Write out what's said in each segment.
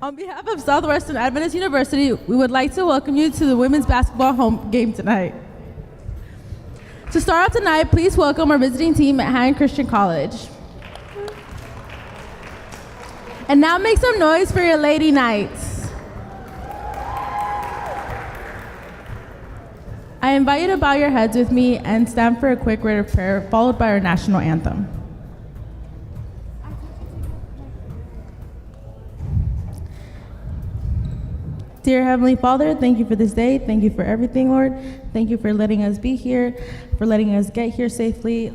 On behalf of Southwestern Adventist University, we would like to welcome you to the women's basketball home game tonight. To start off tonight, please welcome our visiting team at Hatton Christian College. And now make some noise for your Lady Knights. I invite you to bow your heads with me and stand for a quick word of prayer, followed by our national anthem. Dear Heavenly Father, thank you for this day. Thank you for everything, Lord. Thank you for letting us be here, for letting us get here safely.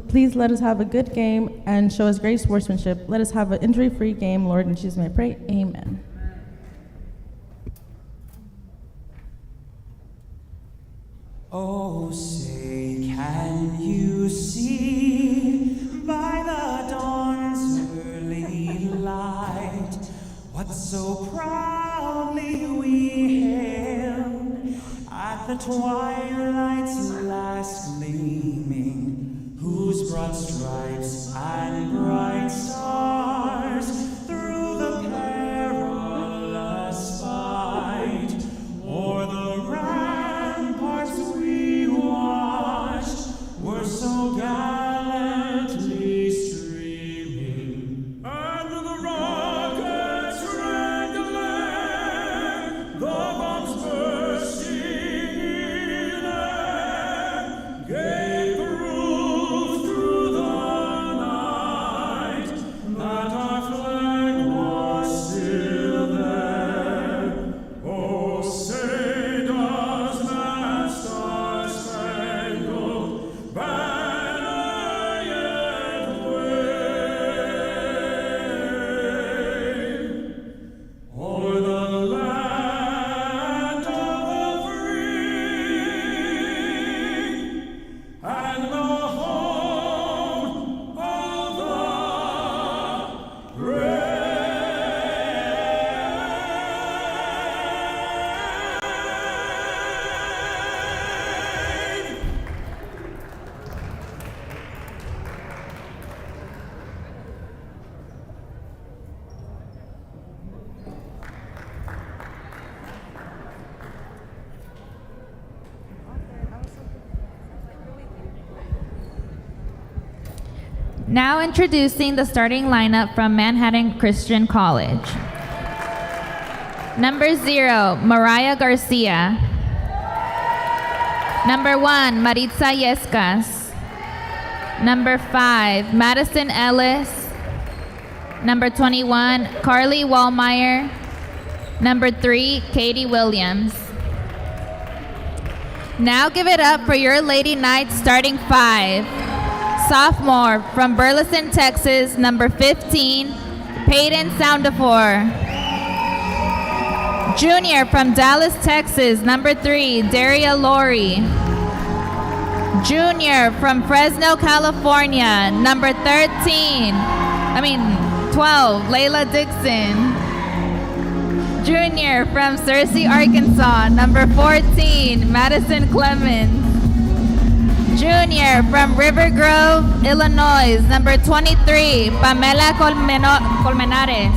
Please let us have a good game and show us great sportsmanship. Let us have an injury-free game, Lord. In Jesus' name I pray, amen. Oh, say, can you see by the dawn's early light what so proudly we hailed at the twilight's last gleaming, whose broad stripes and bright stars through the perilous fight o'er the ramparts we watched were so gallantly streaming, and the rockets wrangling, the bombs bursting in air, gave proof through the night that our flag was still there. Oh, say does that star-spangled banner yet wave o'er the land of the free and the home of the brave? Now introducing the starting lineup from Manhattan Christian College. Number 0, Mariah Garcia. Number 1, Maritza Yescas. Number 5, Madison Ellis. Number 21, Carly Wallmeyer. Number 3, Katie Williams. Now give it up for your Lady Knights starting 5. Sophomore from Burleson, Texas, number 15, Peyton Soundafor. Junior from Dallas, Texas, number 3, Daria Laurie. Junior from Fresno, California, number 12, Layla Dixon. Junior from Searcy, Arkansas, number 14, Madison Clemens. Junior from River Grove, Illinois, number 23, Pamela Colmenares.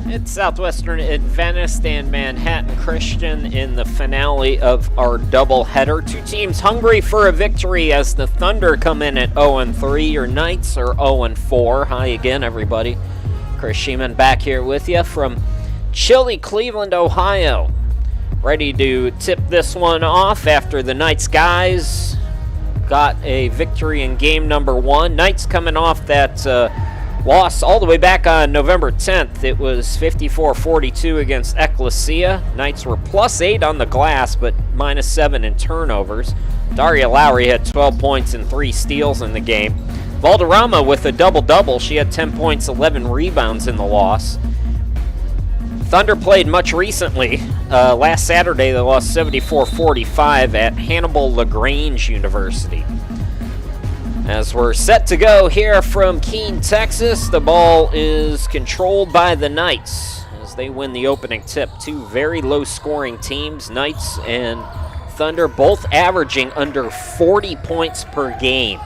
It's Southwestern Adventist and Manhattan Christian in the finale of our doubleheader. Two teams hungry for a victory as the Thunder come in at 0-3. Your Knights are 0-4. Hi again, everybody. Chris Sheeman back here with you from chilly Cleveland, Ohio. Ready to tip this one off after the Knights guys got a victory in game number 1. Knights coming off that loss all the way back on November 10th. It was 54-42 against Ecclesia. Knights were +8 on the glass, but -7 in turnovers. Daria Lowry had 12 points and 3 steals in the game. Valderrama with a double-double. She had 10 points, 11 rebounds in the loss. Thunder played much recently. Last Saturday, they lost 74-45 at Hannibal LaGrange University. As we're set to go here from Keene, Texas, the ball is controlled by the Knights as they win the opening tip. Two very low-scoring teams, Knights and Thunder, both averaging under 40 points per game.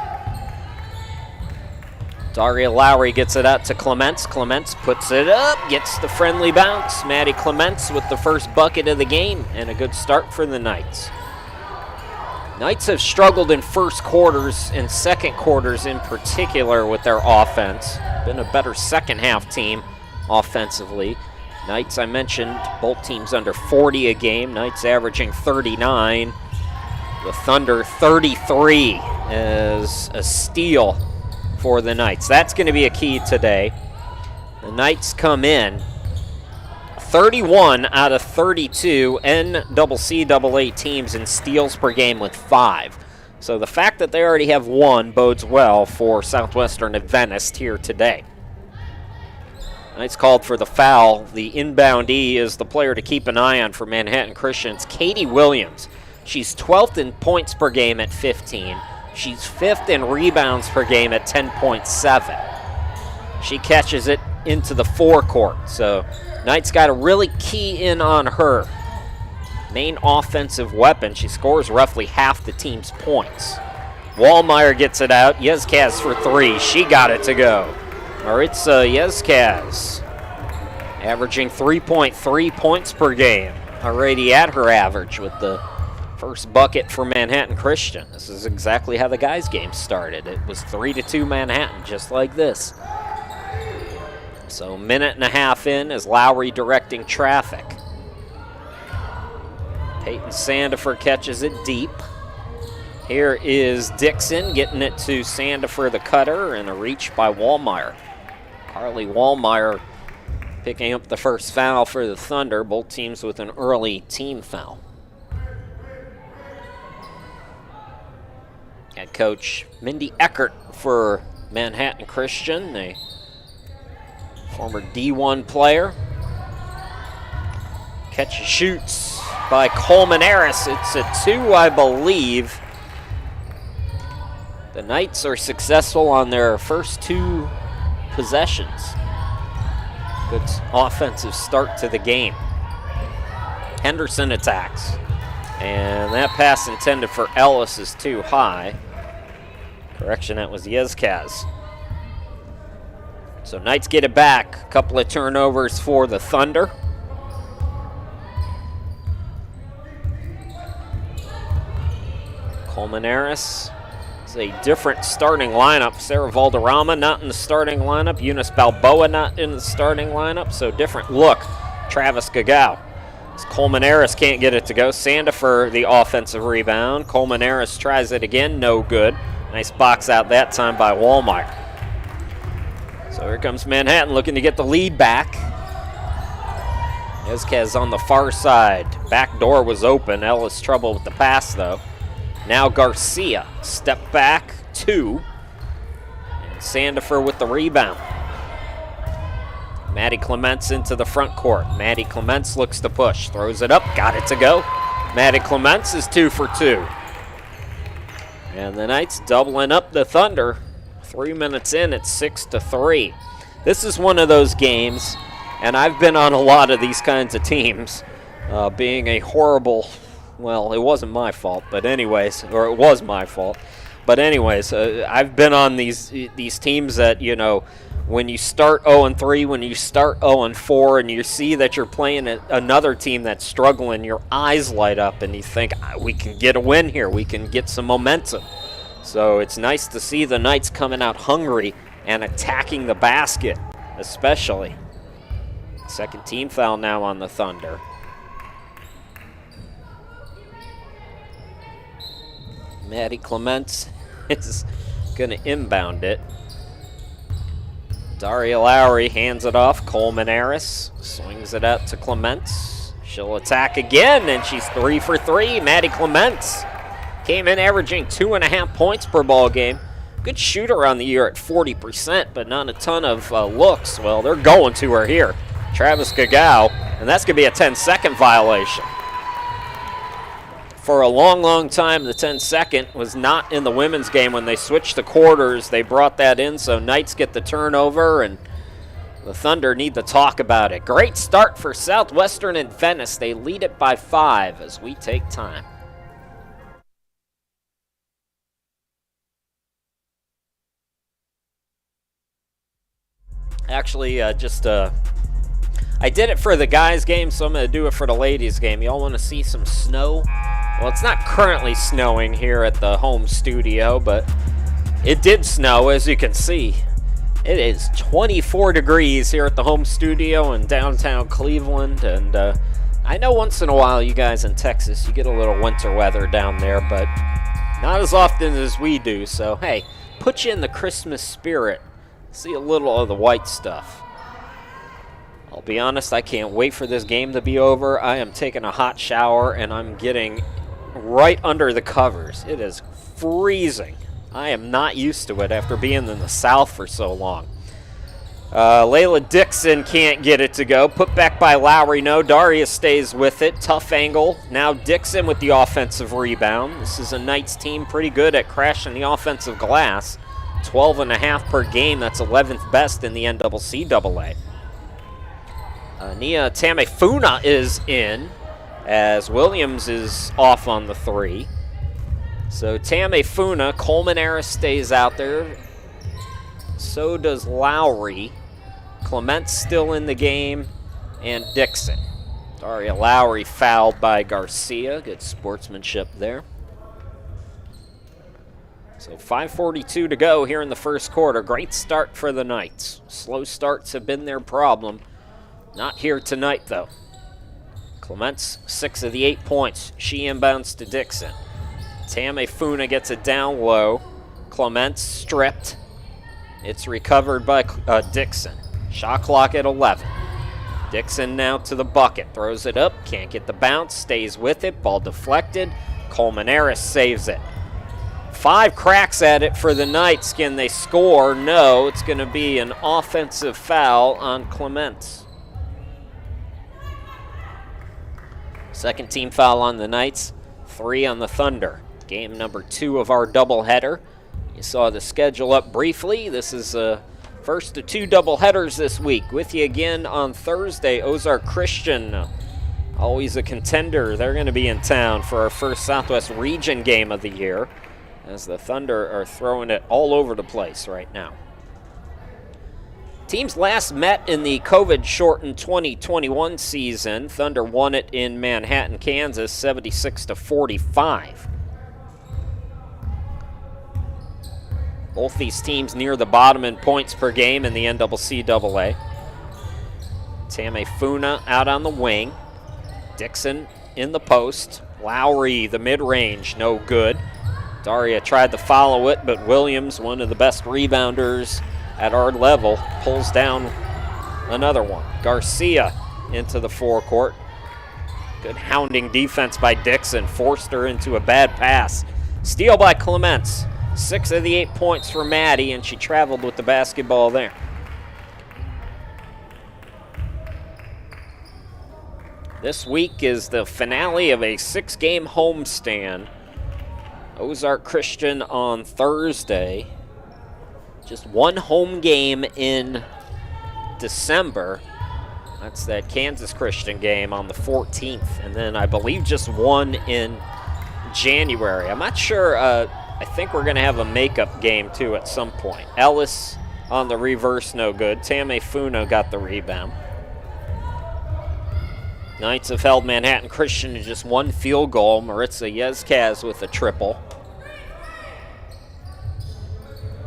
Daria Lowry gets it out to Clements. Clements puts it up, gets the friendly bounce. Maddie Clements with the first bucket of the game, and a good start for the Knights. Knights have struggled in first quarters and second quarters in particular with their offense. Been a better second half team offensively. Knights, I mentioned, both teams under 40 a game. Knights averaging 39. The Thunder 33 as a steal for the Knights. That's going to be a key today. The Knights come in 31 out of 32 NCAA teams in steals per game with 5. So the fact that they already have 1 bodes well for Southwestern Adventist here today. Knights called for the foul. The inboundee is the player to keep an eye on for Manhattan Christian. It's Katie Williams. She's 12th in points per game at 15. She's 5th in rebounds per game at 10.7. She catches it into the forecourt. So Knights got to really key in on her. Main offensive weapon. She scores roughly half the team's points. Wallmeyer gets it out. Yezkaz for 3. She got it to go. Maritza Yezkaz averaging 3.3 points per game. Already at her average with the first bucket for Manhattan Christian. This is exactly how the guys' game started. It was 3-2 Manhattan, just like this. So a minute and a half in as Lowry directing traffic. Peyton Sandifer catches it deep. Here is Dixon getting it to Sandifer, the cutter, and a reach by Wallmeyer. Carly Wallmeyer picking up the first foul for the Thunder, both teams with an early team foul. Head coach Mindy Eckert for Manhattan Christian, a former D1 player. Catch and shoots by Coleman Harris. It's a 2, I believe. The Knights are successful on their first 2 possessions. Good offensive start to the game. Henderson attacks. And that pass intended for Ellis is too high. Correction, that was Yezkaz. So Knights get it back. A couple of turnovers for the Thunder. Coleman Harris. It's a different starting lineup. Sarah Valderrama not in the starting lineup. Eunice Balboa not in the starting lineup. So different look. Travis Gagau. Coleman Harris can't get it to go. Sandifer, the offensive rebound. Coleman Harris tries it again. No good. Nice box out that time by Wallmeyer. So here comes Manhattan looking to get the lead back. Yezkaz on the far side. Back door was open. Ellis trouble with the pass, though. Now Garcia. Step back, 2. And Sandifer with the rebound. Maddie Clements into the front court. Maddie Clements looks to push. Throws it up. Got it to go. Maddie Clements is 2 for 2. And the Knights doubling up the Thunder. 3 minutes in, it's 6-3. This is one of those games, and I've been on a lot of these kinds of teams, being a horrible, well, it wasn't my fault, but anyways, or it was my fault. But anyways, I've been on these teams that, you know, when you start 0-3, when you start 0-4, and you see that you're playing another team that's struggling, your eyes light up, and you think, we can get a win here. We can get some momentum. So it's nice to see the Knights coming out hungry and attacking the basket, especially. Second team foul now on the Thunder. Maddie Clements is going to inbound it. Daria Lowry hands it off. Coleman Harris swings it out to Clements. She'll attack again, and she's 3 for 3. Maddie Clements came in averaging 2.5 points per ball game. Good shooter on the year at 40%, but not a ton of looks. Well, they're going to her here. Travis Gagau, and that's going to be a 10-second violation. For a long, long time, the 10-second was not in the women's game. When they switched the quarters, they brought that in, so Knights get the turnover, and the Thunder need to talk about it. Great start for Southwestern Adventist. They lead it by 5 as we take time. Actually, I did it for the guys' game, so I'm going to do it for the ladies' game. Y'all want to see some snow? Well, it's not currently snowing here at the home studio, but it did snow, as you can see. It is 24 degrees here at the home studio in downtown Cleveland, and I know once in a while you guys in Texas, you get a little winter weather down there, but not as often as we do. So, hey, put you in the Christmas spirit. See a little of the white stuff. I'll be honest, I can't wait for this game to be over. I am taking a hot shower, and I'm getting right under the covers. It is freezing. I am not used to it after being in the South for so long. Layla Dixon can't get it to go. Put back by Lowry. No, Daria stays with it. Tough angle. Now Dixon with the offensive rebound. This is a Knights team pretty good at crashing the offensive glass. 12.5 per game. That's 11th best in the NCAA. Nia Tamefuna is in as Williams is off on the 3. So Tamefuna, Coleman Harris stays out there. So does Lowry. Clement's still in the game, and Dixon. Daria Lowry fouled by Garcia. Good sportsmanship there. So 5:42 to go here in the first quarter. Great start for the Knights. Slow starts have been their problem. Not here tonight, though. Clement's 6 of the 8 points. She inbounds to Dixon. Tamefuna gets it down low. Clement's stripped. It's recovered by Dixon. Shot clock at 11. Dixon now to the bucket. Throws it up. Can't get the bounce. Stays with it. Ball deflected. Coleman Harris saves it. 5 cracks at it for the Knights. Can they score? No. It's going to be an offensive foul on Clement. Second team foul on the Knights. 3 on the Thunder. Game number 2 of our doubleheader. You saw the schedule up briefly. This is first of 2 doubleheaders this week. With you again on Thursday, Ozark Christian. Always a contender. They're going to be in town for our first Southwest Region game of the year, as the Thunder are throwing it all over the place right now. Teams last met in the COVID-shortened 2021 season. Thunder won it in Manhattan, Kansas, 76-45. Both these teams near the bottom in points per game in the NCAA. Tamefuna out on the wing. Dixon in the post. Lowry, the mid-range, no good. Daria tried to follow it, but Williams, one of the best rebounders at our level, pulls down another one. Garcia into the forecourt. Good hounding defense by Dixon. Forced her into a bad pass. Steal by Clements. 6 of the 8 points for Maddie, and she traveled with the basketball there. This week is the finale of a 6-game homestand. Ozark Christian on Thursday. Just 1 home game in December. That's that Kansas Christian game on the 14th. And then I believe just 1 in January. I'm not sure. I think we're going to have a makeup game, too, at some point. Ellis on the reverse, no good. Tamefuna got the rebound. Knights have held Manhattan Christian to just 1 field goal. Maritza Yezkaz with a triple.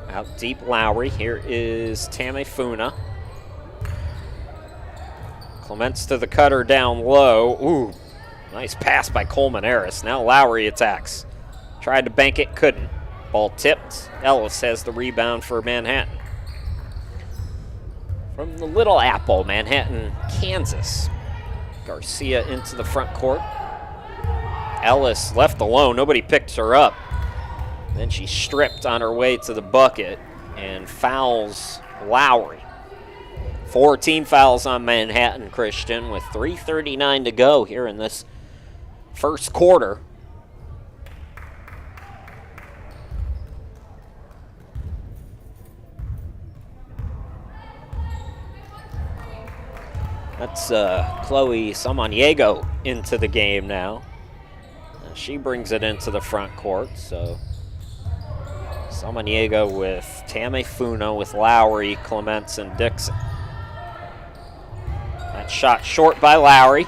Out deep, Lowry. Here is Tamefuna. Clements to the cutter down low. Ooh, nice pass by Coleman Harris. Now Lowry attacks. Tried to bank it, couldn't. Ball tipped. Ellis has the rebound for Manhattan. From the Little Apple, Manhattan, Kansas. Garcia into the front court. Ellis left alone. Nobody picked her up. Then she stripped on her way to the bucket and fouls Lowry. 4 team fouls on Manhattan Christian with 3:39 to go here in this first quarter. That's Chloe Samaniego into the game now. And she brings it into the front court. So Samaniego with Tamefuna, with Lowry, Clements, and Dixon. shot short by Lowry.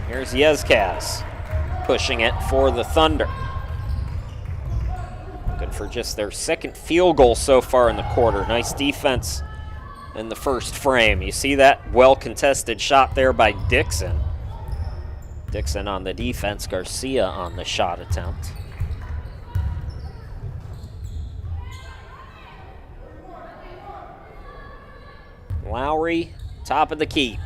Here's Yezcaz pushing it for the Thunder. Looking for just their second field goal so far in the quarter. Nice defense in the first frame. You see that well-contested shot there by Dixon. Dixon on the defense, Garcia on the shot attempt. Lowry, top of the key.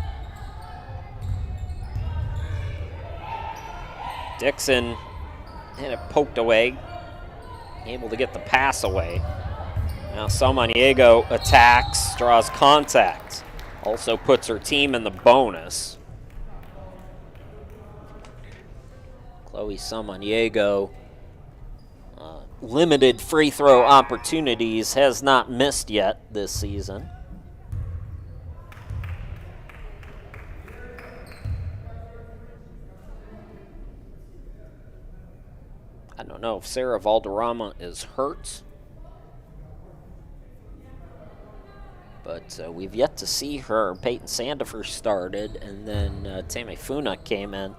Dixon had it poked away, able to get the pass away. Now Samaniego attacks, draws contact, also puts her team in the bonus. Chloe Samaniego, limited free throw opportunities, has not missed yet this season. I don't know if Sarah Valderrama is hurt, but we've yet to see her. Peyton Sandifer started, and then Tammy Funa came in.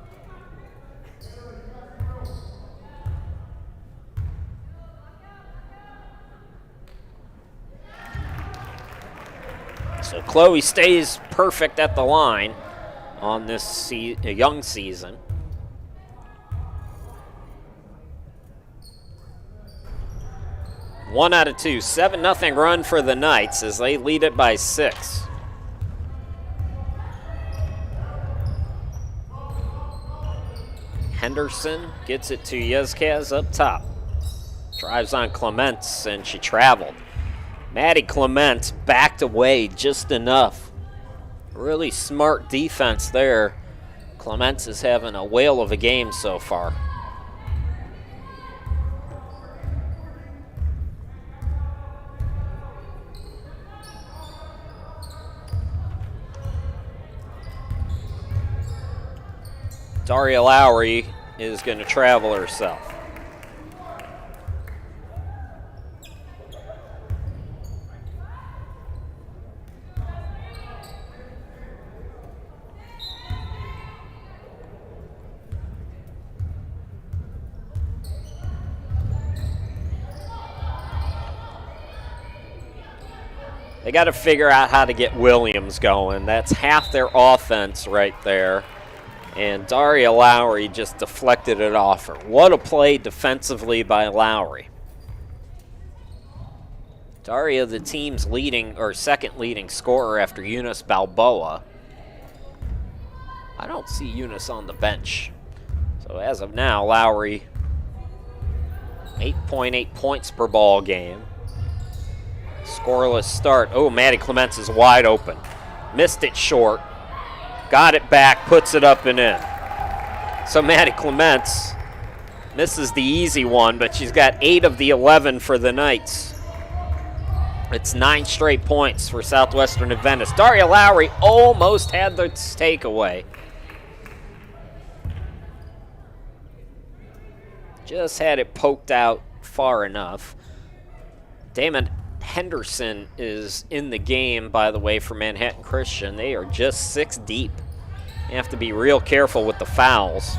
So Chloe stays perfect at the line on this young season. One out of two, 7-0 run for the Knights as they lead it by 6. Henderson gets it to Yezcaz up top. Drives on Clements, and she traveled. Maddie Clements backed away just enough. Really smart defense there. Clements is having a whale of a game so far. Daria Lowry is going to travel herself. They got to figure out how to get Williams going. That's half their offense right there. And Daria Lowry just deflected it off her. What a play defensively by Lowry. Daria, the team's leading or second leading scorer after Eunice Balboa. I don't see Eunice on the bench. So as of now, Lowry, 8.8 points per ball game. Scoreless start. Oh, Maddie Clements is wide open. Missed it short. Got it back, puts it up and in. So Maddie Clements misses the easy one, but she's got 8 of the 11 for the Knights. It's 9 straight points for Southwestern Adventist. Daria Lowry almost had the takeaway. Just had it poked out far enough. Damon Henderson is in the game, by the way, for Manhattan Christian. They are just 6 deep. You have to be real careful with the fouls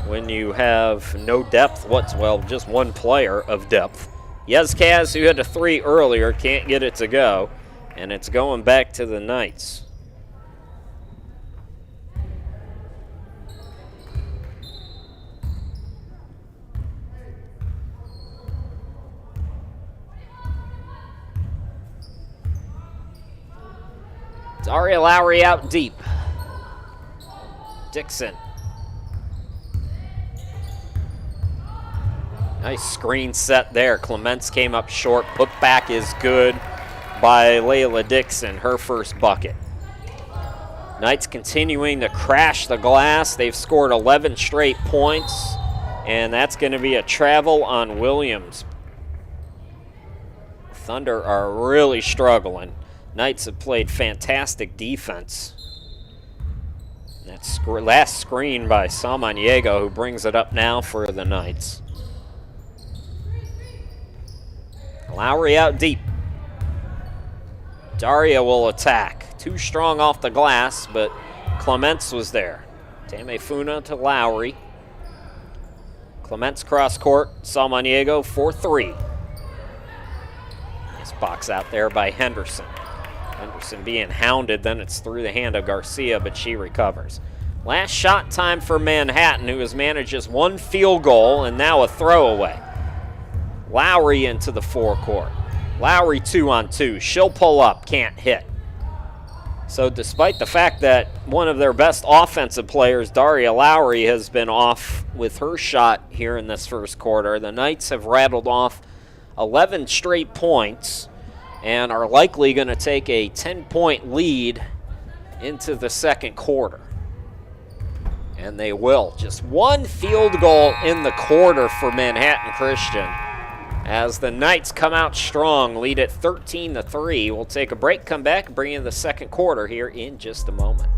when you have no depth whatsoever, just one player of depth. Yezcaz, who had a 3 earlier, can't get it to go, and it's going back to the Knights. Daria Lowry out deep. Dixon. Nice screen set there. Clements came up short. Put back is good by Layla Dixon, her first bucket. Knights continuing to crash the glass. They've scored 11 straight points, and that's going to be a travel on Williams. Thunder are really struggling. Knights have played fantastic defense. That last screen by Samaniego, who brings it up now for the Knights. Lowry out deep. Daria will attack. too strong off the glass, but Clements was there. Tamefuna to Lowry. Clements cross court, Samaniego for 3. Nice box out there by Henderson. Henderson being hounded, then it's through the hand of Garcia, but she recovers. Last shot time for Manhattan, who has managed just 1 field goal and now a throwaway. Lowry into the forecourt. Lowry 2-on-2. She'll pull up, can't hit. So despite the fact that one of their best offensive players, Daria Lowry, has been off with her shot here in this first quarter, the Knights have rattled off 11 straight points and are likely going to take a 10-point lead into the second quarter. And they will. Just 1 field goal in the quarter for Manhattan Christian. As the Knights come out strong, lead at 13-3. We'll take a break, come back, and bring in the second quarter here in just a moment.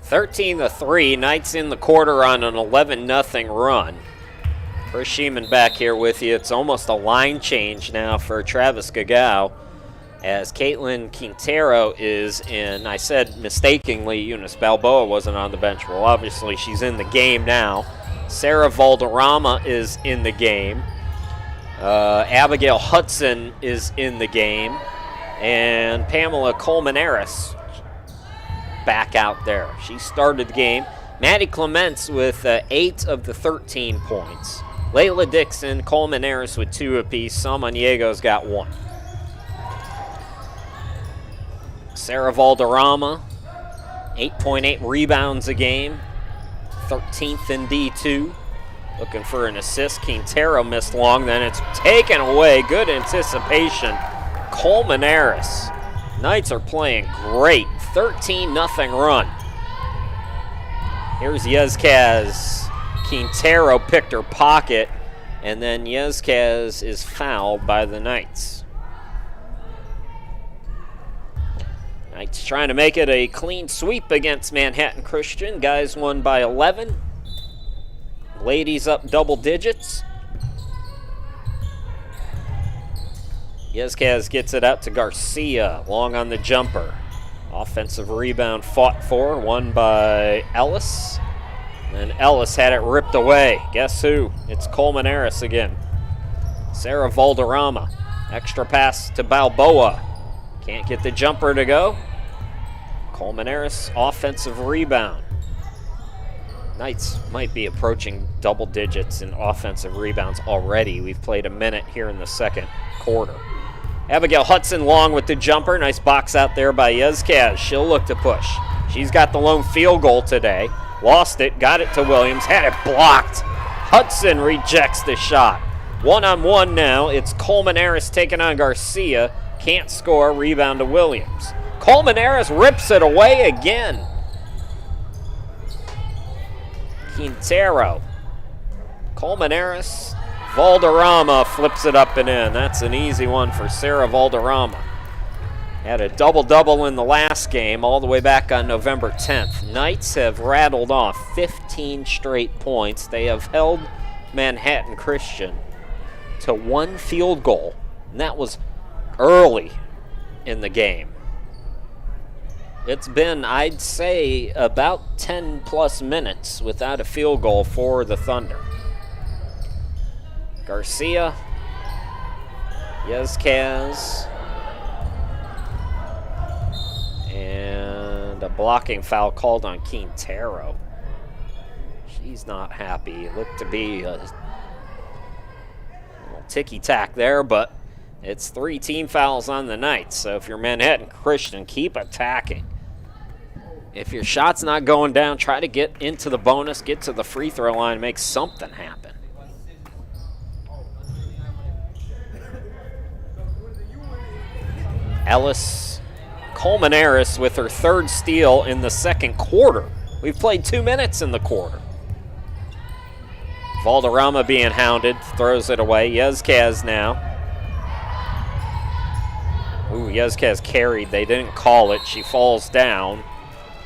(13-3), Knights in the quarter on an 11-0 run. Chris Sheeman back here with you. It's almost a line change now for Travis Gagau as Caitlin Quintero is in. I said mistakenly Eunice Balboa wasn't on the bench. Well, obviously she's in the game now. Sarah Valderrama is in the game. Abigail Hudson is in the game. And Pamela Colmenares back out there. She started the game. Maddie Clements with 8 of the 13 points. Layla Dixon, Colmenares with 2 apiece. Samaniego's got 1. Sarah Valderrama, 8.8 rebounds a game. 13th in D2. Looking for an assist. Quintero missed long, then it's taken away. Good anticipation. Colmenares. Knights are playing great. 13-0 run. Here's Yezkaz. Quintero picked her pocket, and then Yezkaz is fouled by the Knights. Knights trying to make it a clean sweep against Manhattan Christian. Guys won by 11. Ladies up double digits. Yezkaz gets it out to Garcia, long on the jumper. Offensive rebound fought for, won by Ellis. And Ellis had it ripped away. Guess who? It's Colmenares again. Sarah Valderrama. Extra pass to Balboa. Can't get the jumper to go. Colmenares offensive rebound. Knights might be approaching double digits in offensive rebounds already. We've played a minute here in the second quarter. Abigail Hudson long with the jumper. Nice box out there by Yezkaz. She'll look to push. She's got the lone field goal today. Lost it, got it to Williams, had it blocked. Hudson rejects the shot. 1-on-1 now. It's Colmenares taking on Garcia. Can't score. Rebound to Williams. Colmenares rips it away again. Quintero. Colmenares. Valderrama flips it up and in. That's an easy one for Sarah Valderrama. Had a double-double in the last game all the way back on November 10th. Knights have rattled off 15 straight points. They have held Manhattan Christian to 1 field goal, and that was early in the game. It's been, I'd say, about 10-plus minutes without a field goal for the Thunder. Garcia. Yezquez. And a blocking foul called on Quintero. She's not happy. It looked to be a little ticky-tack there, but it's 3 team fouls on the night. So if you're Manhattan Christian, keep attacking. If your shot's not going down, try to get into the bonus, get to the free throw line, make something happen. Ellis Colmenares with her 3rd steal in the 2nd quarter. We've played 2 minutes in the quarter. Valderrama being hounded, throws it away. Yezquez now. Ooh, Yezquez carried. They didn't call it. She falls down.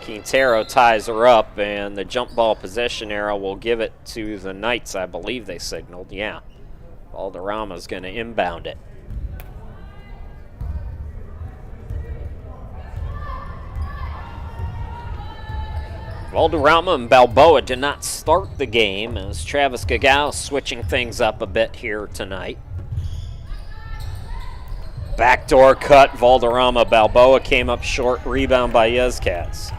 Quintero ties her up, and the jump ball possession arrow will give it to the Knights, I believe they signaled. Yeah. Valderrama's going to inbound it. Valderrama and Balboa did not start the game as Travis Gagao switching things up a bit here tonight. Backdoor cut, Valderrama. Balboa came up short, rebound by Yezquez.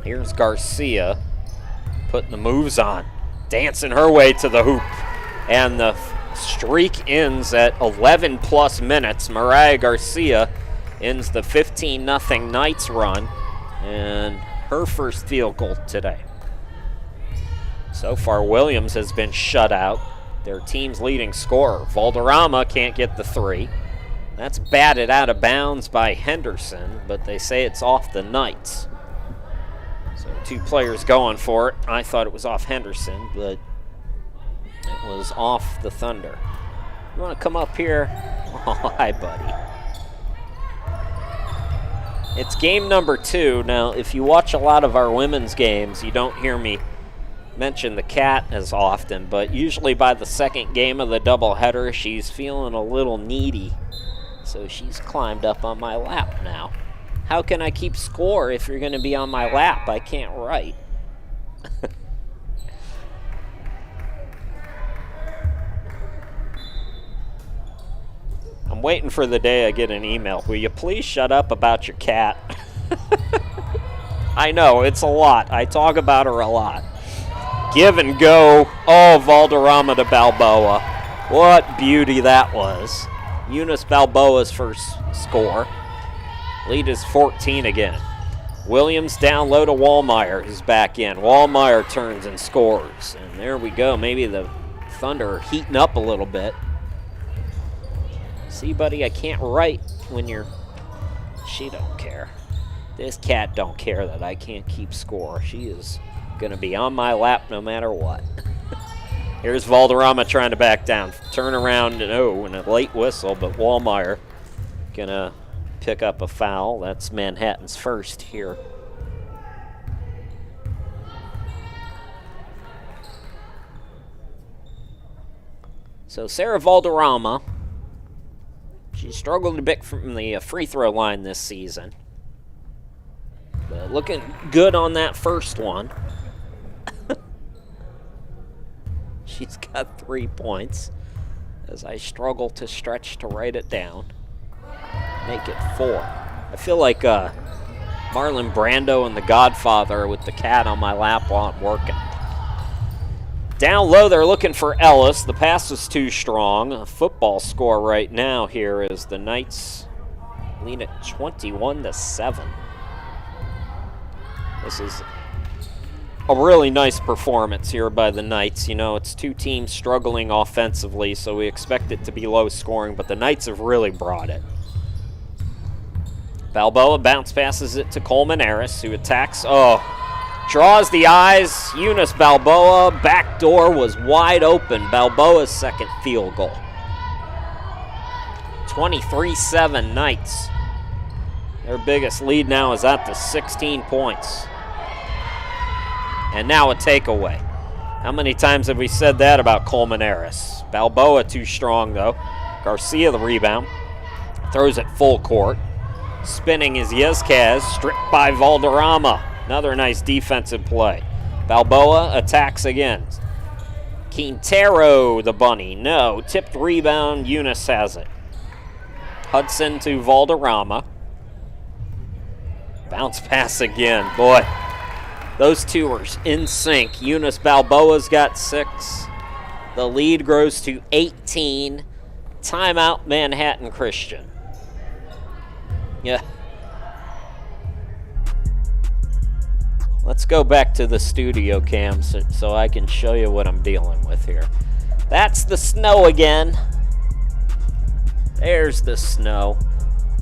Here's Garcia putting the moves on, dancing her way to the hoop. And the streak ends at 11 plus minutes. Mariah Garcia ends the 15-0 Knights run and her first field goal today. So far, Williams has been shut out, their team's leading scorer. Valderrama can't get the 3. That's batted out of bounds by Henderson, but they say it's off the Knights. So 2 players going for it. I thought it was off Henderson, but it was off the Thunder. You want to come up here? Oh, hi, buddy. It's game number 2. Now, if you watch a lot of our women's games, you don't hear me mention the cat as often, but usually by the 2nd game of the doubleheader, she's feeling a little needy. So she's climbed up on my lap now. How can I keep score if you're going to be on my lap? I can't write. I'm waiting for the day I get an email. Will you please shut up about your cat? I know, it's a lot. I talk about her a lot. Give and go. Oh, Valderrama to Balboa. What beauty that was. Eunice Balboa's first score. Lead is 14 again. Williams down low to Wallmeyer, who's back in. Wallmeyer turns and scores. And there we go. Maybe the Thunder are heating up a little bit. See, buddy, I can't write when you're... She don't care. This cat don't care that I can't keep score. She is going to be on my lap no matter what. Here's Valderrama trying to back down. Turn around and a late whistle, but Wallmeyer going to pick up a foul. That's Manhattan's first here. So Sarah Valderrama, she struggled a bit from the free throw line this season. But looking good on that first one. She's got 3 points as I struggle to stretch to write it down. Make it 4. I feel like Marlon Brando and The Godfather with the cat on my lap while I'm working. Down low, they're looking for Ellis. The pass was too strong. A football score right now here is the Knights lead at 21-7. This is a really nice performance here by the Knights. You know, it's 2 teams struggling offensively, so we expect it to be low scoring, but the Knights have really brought it. Balboa bounce passes it to Colmenares, who attacks. Oh, draws the eyes. Eunice Balboa. Backdoor was wide open. Balboa's second field goal. 23-7 Knights. Their biggest lead now is at the 16 points. And now a takeaway. How many times have we said that about Colmenares? Balboa too strong, though. Garcia the rebound. Throws it full court. Spinning is Yezquez, stripped by Valderrama. Another nice defensive play. Balboa attacks again. Quintero, the bunny. No. Tipped rebound. Eunice has it. Hudson to Valderrama. Bounce pass again. Boy, those two are in sync. Eunice Balboa's got 6. The lead grows to 18. Timeout, Manhattan Christian. Yeah. Let's go back to the studio cam so I can show you what I'm dealing with here. That's the snow again. There's the snow.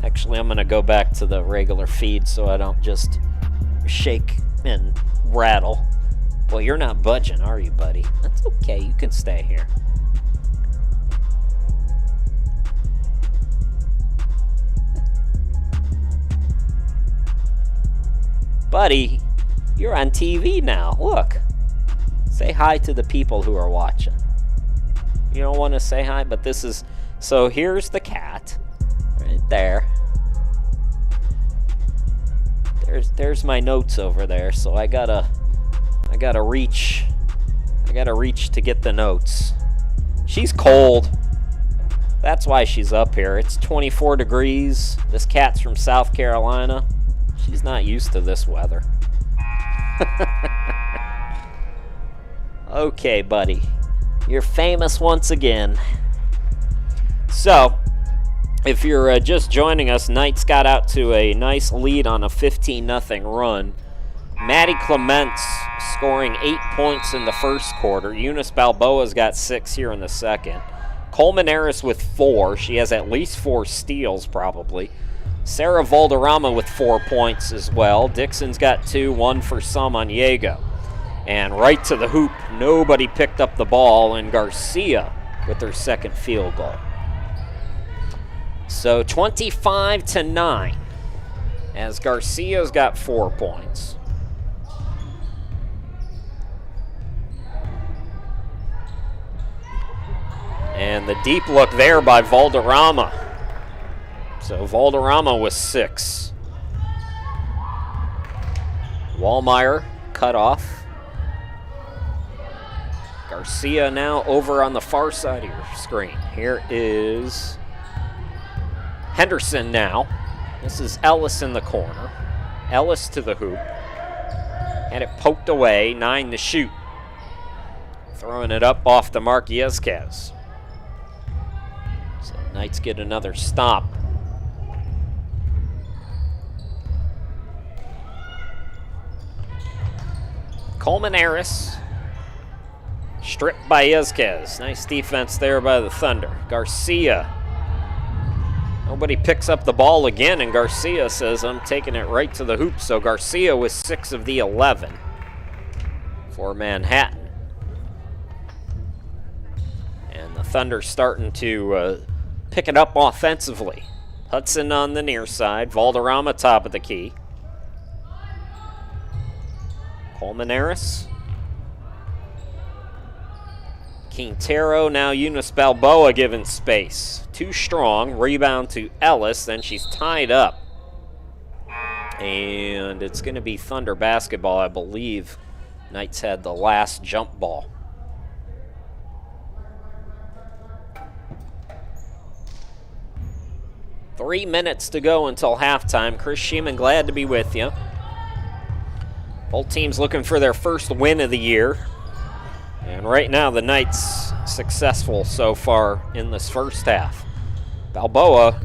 Actually, I'm going to go back to the regular feed so I don't just shake and rattle. Well, you're not budging, are you, buddy? That's okay. You can stay here. Buddy, you're on TV now. Look. Say hi to the people who are watching. You don't want to say hi, but this is... So here's the cat. Right there. There's my notes over there, so I gotta reach to get the notes. She's cold. That's why she's up here. It's 24 degrees. This cat's from South Carolina. She's not used to this weather. Okay, buddy. You're famous once again. So, if you're just joining us, Knights got out to a nice lead on a 15-0 run. Maddie Clements scoring 8 points in the first quarter. Eunice Balboa's got 6 here in the second. Coleman Harris with 4. She has at least 4 steals, probably. Sarah Valderrama with 4 points as well. Dixon's got 2, 1 for Samaniego. And right to the hoop, nobody picked up the ball, and Garcia with their second field goal. So 25-9, as Garcia's got 4 points. And the deep look there by Valderrama. So Valderrama was 6. Wallmeyer cut off. Garcia now over on the far side of your screen. Here is Henderson now. This is Ellis in the corner. Ellis to the hoop. And it poked away, 9 to shoot. Throwing it up off the mark, Yezquez. So Knights get another stop. Coleman Harris. Stripped by Yezquez. Nice defense there by the Thunder. Garcia. Nobody picks up the ball again, and Garcia says, I'm taking it right to the hoop. So Garcia was 6 of the 11 for Manhattan. And the Thunder starting to pick it up offensively. Hudson on the near side. Valderrama top of the key. Coleman Harris. Quintero, now Eunice Balboa given space. Too strong. Rebound to Ellis. Then she's tied up. And it's going to be Thunder basketball, I believe. Knights had the last jump ball. Three minutes to go until halftime. Chris Sheeman, glad to be with you. Both teams looking for their first win of the year. And right now, the Knights successful so far in this first half. Balboa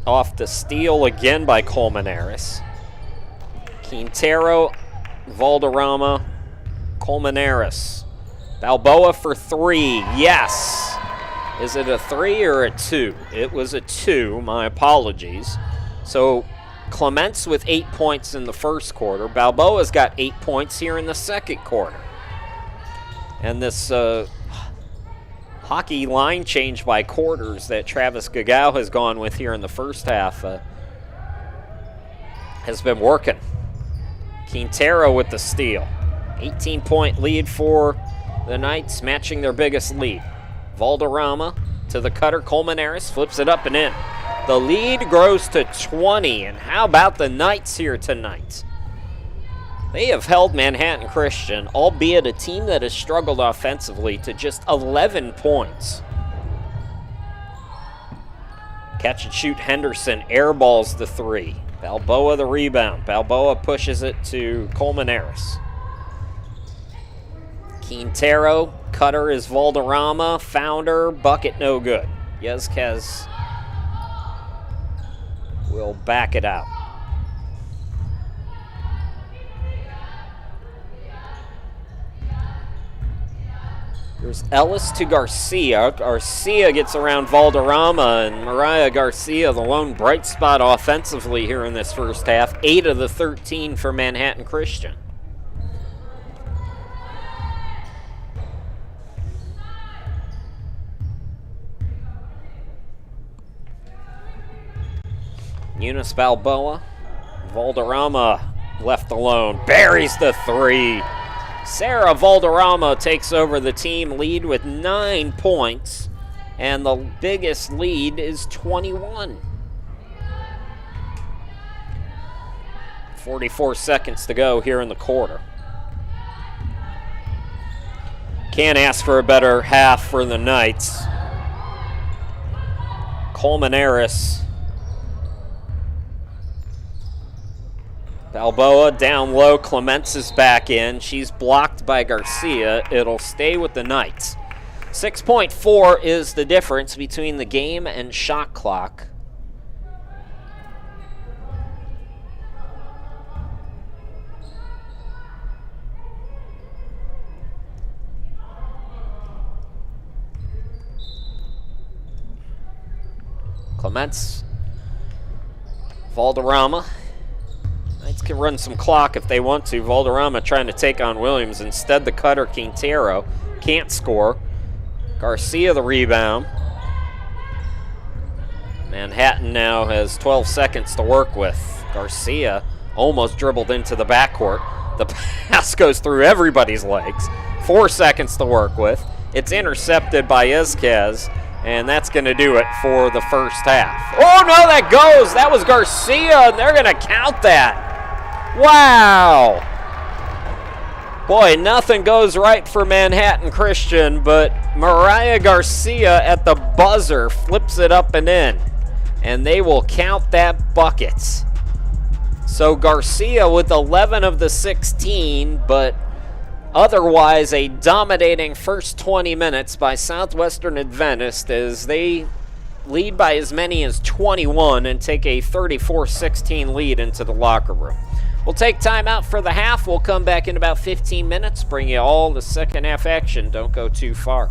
off the steal again by Coleman Harris. Quintero, Valderrama, Coleman Harris. Balboa for 3, yes. Is it a 3 or a 2? It was a 2, my apologies. So Clements with 8 points in the first quarter. Balboa's got 8 points here in the second quarter. And this hockey line change by quarters that Travis Gagau has gone with here in the first half has been working. Quintero with the steal. 18-point lead for the Knights, matching their biggest lead. Valderrama to the cutter. Coleman Harris flips it up and in. The lead grows to 20. And how about the Knights here tonight? They have held Manhattan Christian, albeit a team that has struggled offensively, to just 11 points. Catch and shoot Henderson airballs the three. Balboa the rebound. Balboa pushes it to Colmenares. Quintero, cutter is Valderrama, founder, bucket no good. Yezquez will back it out. There's Ellis to Garcia. Garcia gets around Valderrama, and Mariah Garcia, the lone bright spot offensively here in this first half. 8 of the 13 for Manhattan Christian. Eunice Balboa. Valderrama left alone. Buries the three. Sarah Valderrama takes over the team lead with 9 points, and the biggest lead is 21. 44 seconds to go here in the quarter. Can't ask for a better half for the Knights. Colmenares. Balboa down low. Clements is back in. She's blocked by Garcia. It'll stay with the Knights. 6.4 is the difference between the game and shot clock. Clements. Valderrama. Knights can run some clock if they want to. Valderrama trying to take on Williams. Instead, the cutter, Quintero, can't score. Garcia the rebound. Manhattan now has 12 seconds to work with. Garcia almost dribbled into the backcourt. The pass goes through everybody's legs. 4 seconds to work with. It's intercepted by Yezquez, and that's going to do it for the first half. Oh, no, that goes. That was Garcia, and they're going to count that. Wow. Boy, nothing goes right for Manhattan Christian, but Mariah Garcia at the buzzer flips it up and in, and they will count that bucket. So Garcia with 11 of the 16, but otherwise a dominating first 20 minutes by Southwestern Adventist as they lead by as many as 21 and take a 34-16 lead into the locker room. We'll take time out for the half. We'll come back in about 15 minutes, bring you all the second half action. Don't go too far.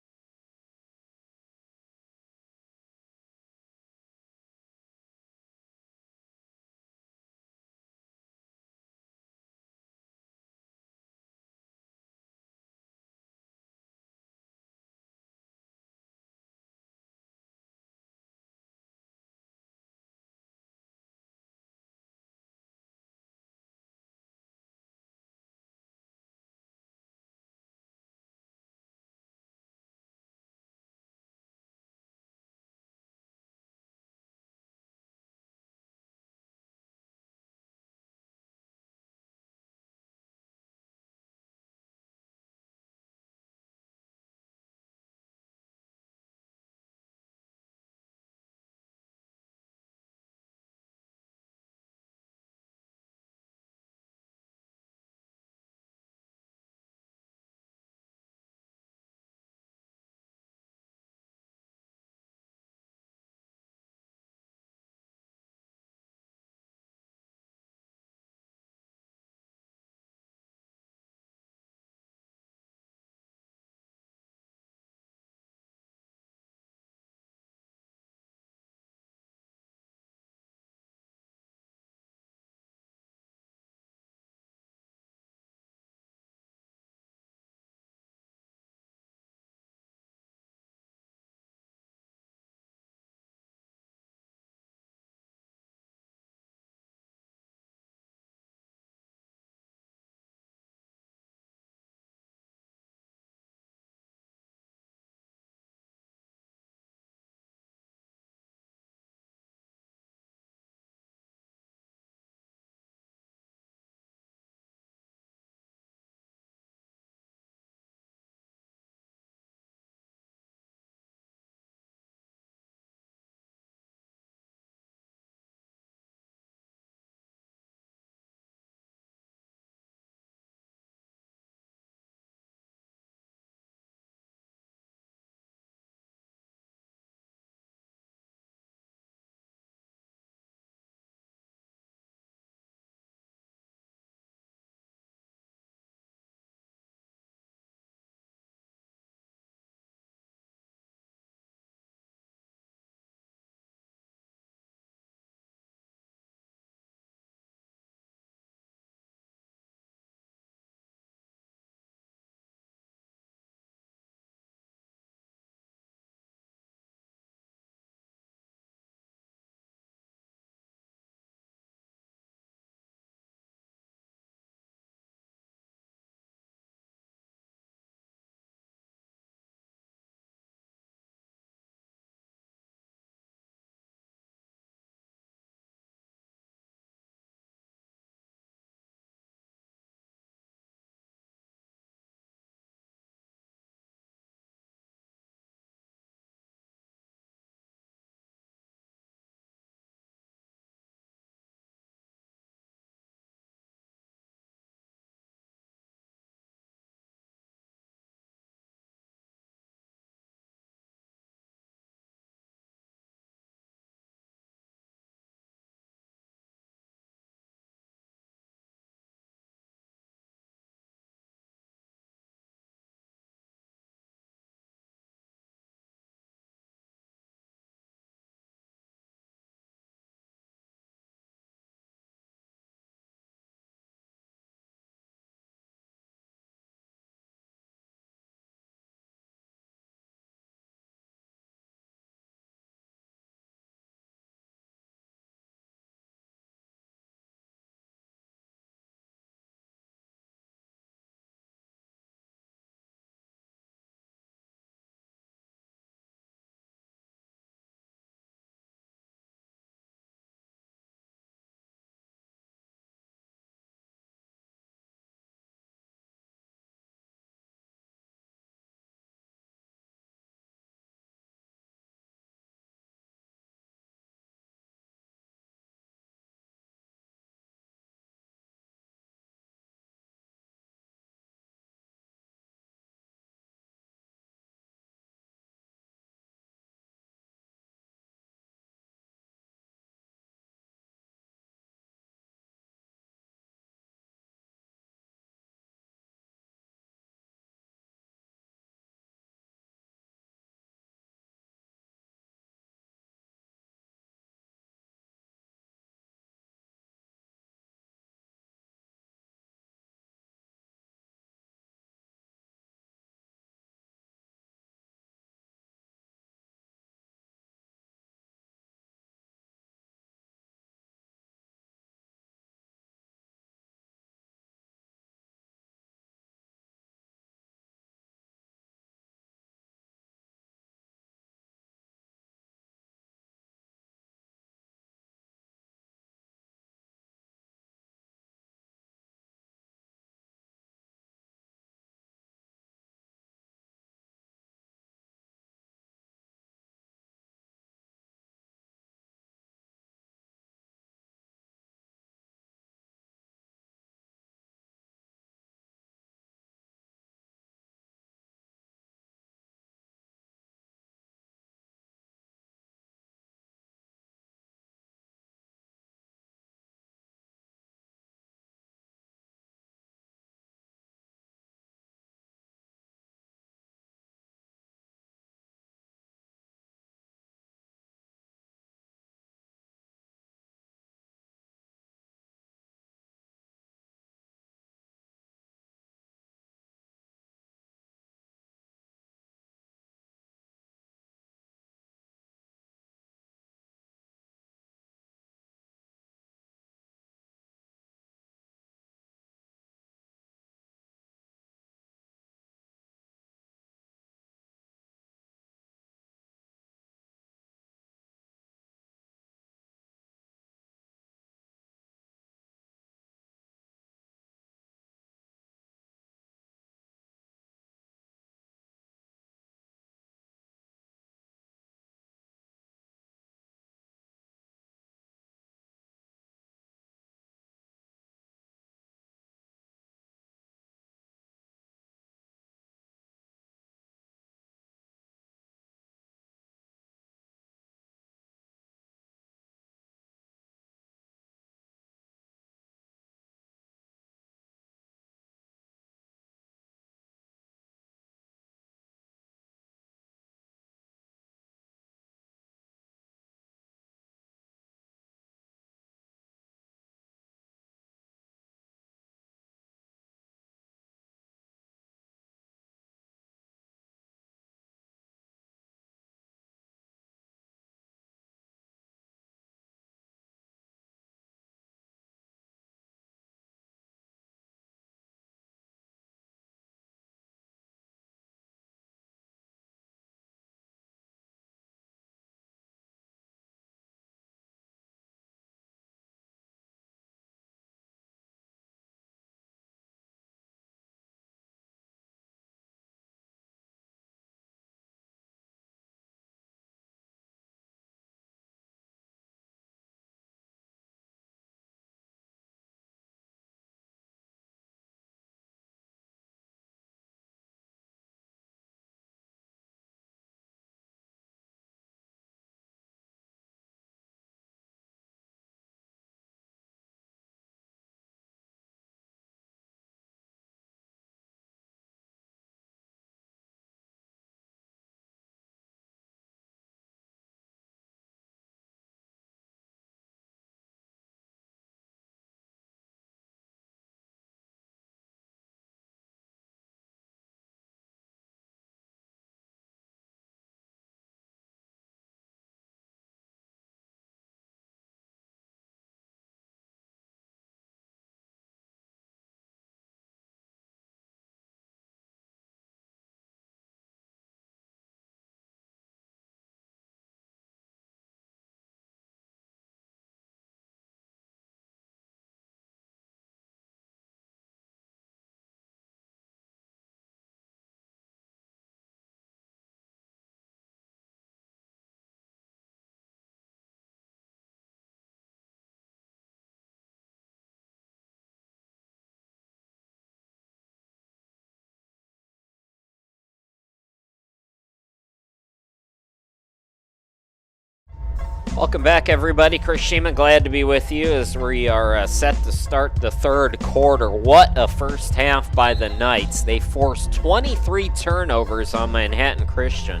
Welcome back, everybody. Chris Sheeman, glad to be with you as we are set to start the third quarter. What a first half by the Knights. They forced 23 turnovers on Manhattan Christian.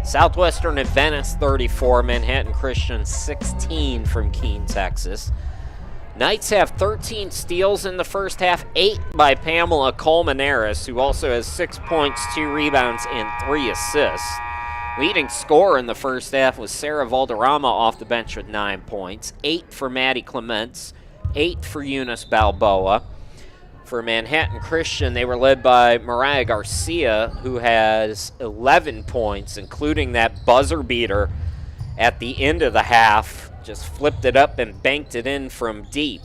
Southwestern Adventist 34, Manhattan Christian 16 from Keene, Texas. Knights have 13 steals in the first half, 8 by Pamela Colmenares, who also has 6 points, 2 rebounds, and 3 assists. Leading scorer in the first half was Sarah Valderrama off the bench with 9 points, 8 for Maddie Clements, 8 for Eunice Balboa. For Manhattan Christian, they were led by Mariah Garcia, who has 11 points, including that buzzer beater at the end of the half. Just flipped it up and banked it in from deep.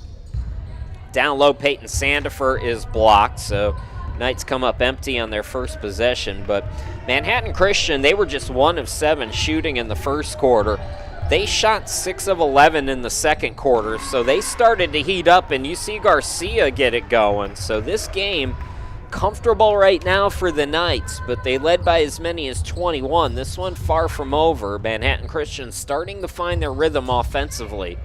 Down low, Peyton Sandifer is blocked, so Knights come up empty on their first possession. But Manhattan Christian, they were just 1 of 7 shooting in the first quarter. They shot 6 of 11 in the second quarter, so they started to heat up, and you see Garcia get it going. So this game, comfortable right now for the Knights, but they led by as many as 21. This one far from over. Manhattan Christian starting to find their rhythm offensively.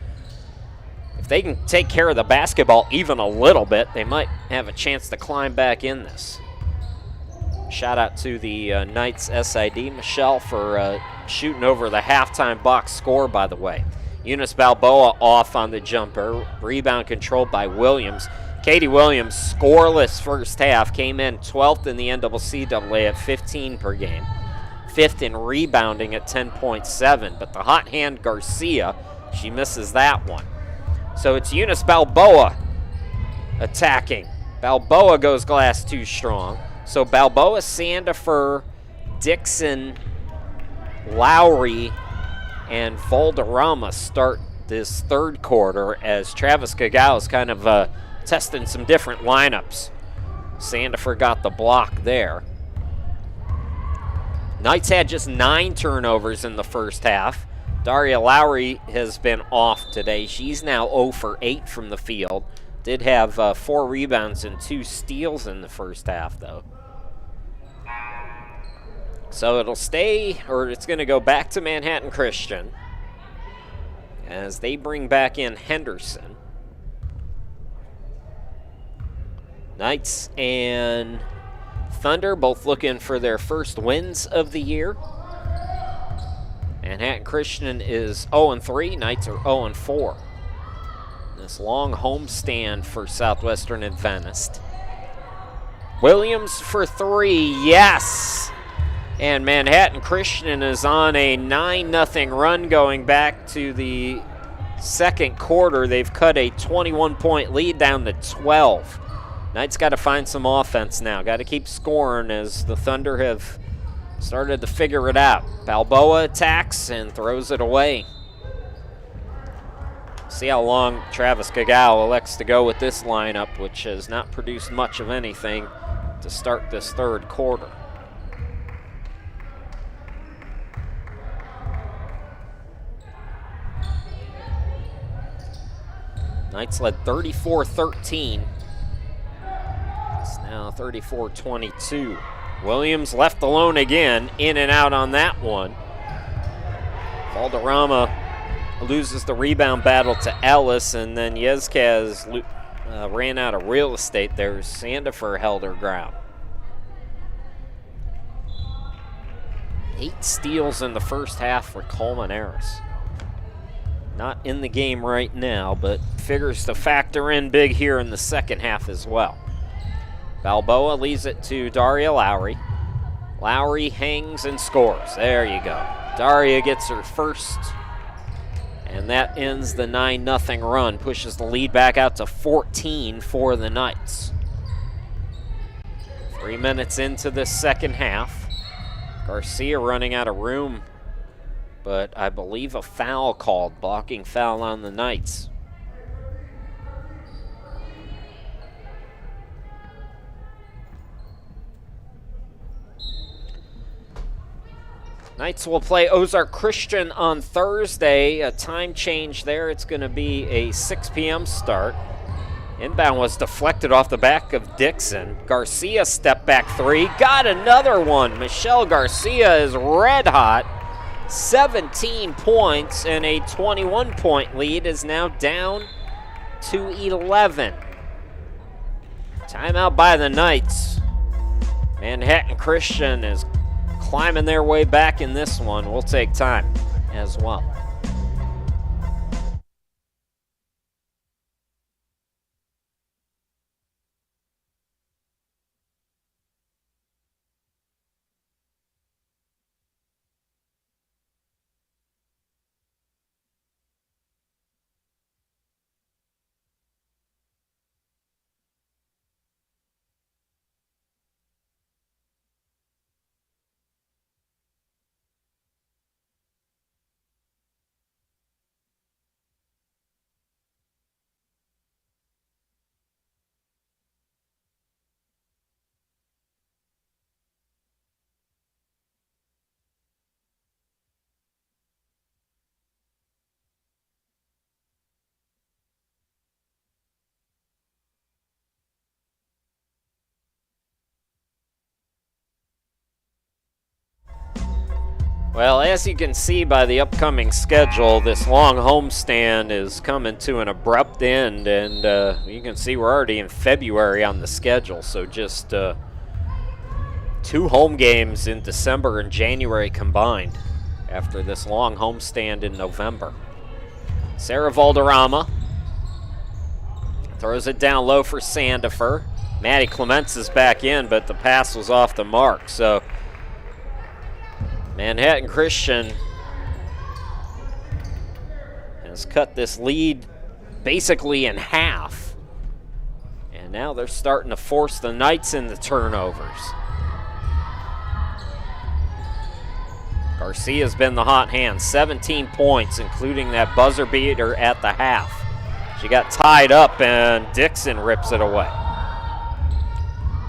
If they can take care of the basketball even a little bit, they might have a chance to climb back in this. Shout out to the Knights SID, Michelle, for shooting over the halftime box score, by the way. Eunice Balboa off on the jumper. Rebound controlled by Williams. Katie Williams, scoreless first half, came in 12th in the NCAA at 15 per game. 5th in rebounding at 10.7, but the hot hand Garcia, she misses that one. So it's Eunice Balboa attacking. Balboa goes glass too strong. So Balboa, Sandifer, Dixon, Lowry, and Valderrama start this third quarter as Travis Gagao is kind of testing some different lineups. Sandifer got the block there. Knights had just 9 turnovers in the first half. Daria Lowry has been off today. She's now 0 for 8 from the field. Did have 4 rebounds and 2 steals in the first half, though. So it'll stay, or it's going to go back to Manhattan Christian as they bring back in Henderson. Knights and Thunder both looking for their first wins of the year. Manhattan Christian is 0-3. Knights are 0-4. This long homestand for Southwestern Adventist. Williams for 3, yes! And Manhattan Christian is on a 9-0 run going back to the second quarter. They've cut a 21-point lead down to 12. Knights got to find some offense now. Got to keep scoring as the Thunder have started to figure it out. Balboa attacks and throws it away. See how long Travis Gagao elects to go with this lineup, which has not produced much of anything to start this third quarter. Knights led 34-13. It's now 34-22. Williams left alone again, in and out on that one. Valderrama loses the rebound battle to Ellis, and then Yezcaz ran out of real estate there. Sandifer held her ground. 8 steals in the first half for Colmenares. Not in the game right now, but figures to factor in big here in the second half as well. Balboa leaves it to Daria Lowry. Lowry hangs and scores. There you go. Daria gets her first, and that ends the 9-0 run, pushes the lead back out to 14 for the Knights. 3 minutes into the second half. Garcia running out of room, but I believe a foul called, blocking foul on the Knights. Knights will play Ozark Christian on Thursday. A time change there. It's going to be a 6 p.m. start. Inbound was deflected off the back of Dixon. Garcia step back 3. Got another one. Michelle Garcia is red hot. 17 points, and a 21-point lead is now down to 11. Timeout by the Knights. Manhattan Christian is climbing their way back in this one. We'll take time as well. Well, as you can see by the upcoming schedule, this long homestand is coming to an abrupt end, and you can see we're already in February on the schedule, so just 2 home games in December and January combined after this long homestand in November. Sarah Valderrama throws it down low for Sandifer. Maddie Clements is back in, but the pass was off the mark, so Manhattan Christian has cut this lead basically in half. And now they're starting to force the Knights into turnovers. Garcia's been the hot hand, 17 points, including that buzzer beater at the half. She got tied up and Dixon rips it away.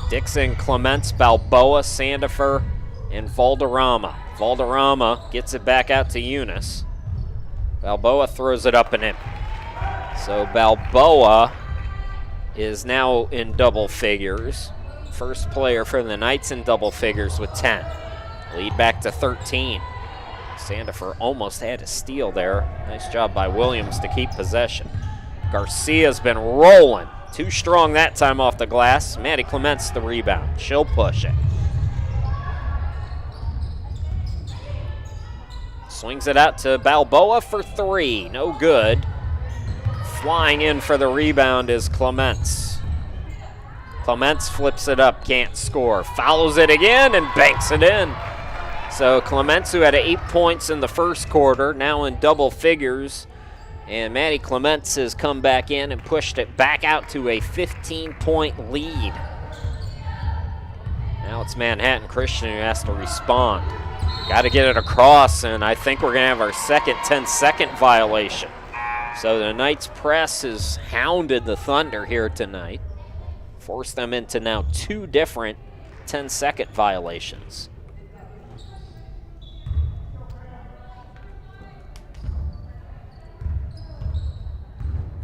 Dixon, Clements, Balboa, Sandifer, and Valderrama. Valderrama gets it back out to Eunice. Balboa throws it up and in. So Balboa is now in double figures. First player for the Knights in double figures with 10. Lead back to 13. Sandifer almost had a steal there. Nice job by Williams to keep possession. Garcia's been rolling. Too strong that time off the glass. Maddie Clements the rebound. She'll push it. Swings it out to Balboa for 3. No good. Flying in for the rebound is Clements. Clements flips it up, can't score. Fouls it again and banks it in. So Clements, who had 8 points in the first quarter, now in double figures. And Maddie Clements has come back in and pushed it back out to a 15-point lead. Now it's Manhattan Christian who has to respond. Got to get it across, and I think we're going to have our second 10-second violation. So the Knights press has hounded the Thunder here tonight. Forced them into now 2 different 10-second violations.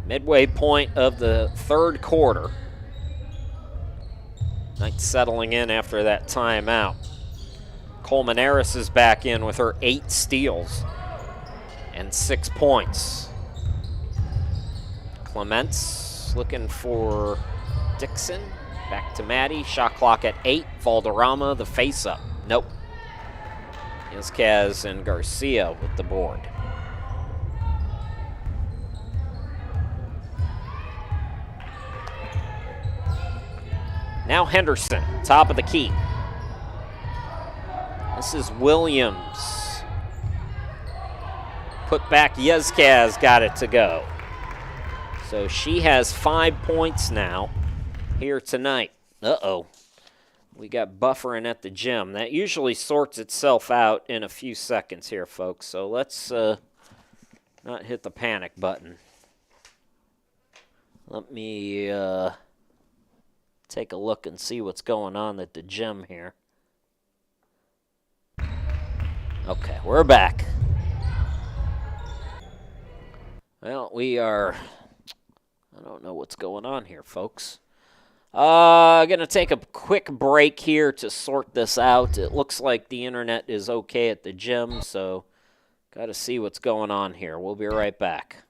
Midway point of the third quarter. Knights settling in after that timeout. Colmenares is back in with her 8 steals and 6 points. Clements looking for Dixon. Back to Maddie. Shot clock at 8. Valderrama, the face-up. Nope. Izquez and Garcia with the board. Now Henderson, top of the key. This is Williams. Put back, Yezkaz got it to go. So she has 5 points now here tonight. Uh-oh. We got buffering at the gym. That usually sorts itself out in a few seconds here, folks. So let's not hit the panic button. Let me take a look and see what's going on at the gym here. Okay, we're back. Well, we are, I don't know what's going on here, folks. Gonna take a quick break here to sort this out. It looks like the internet is okay at the gym, so Got to see what's going on here. We'll be right back.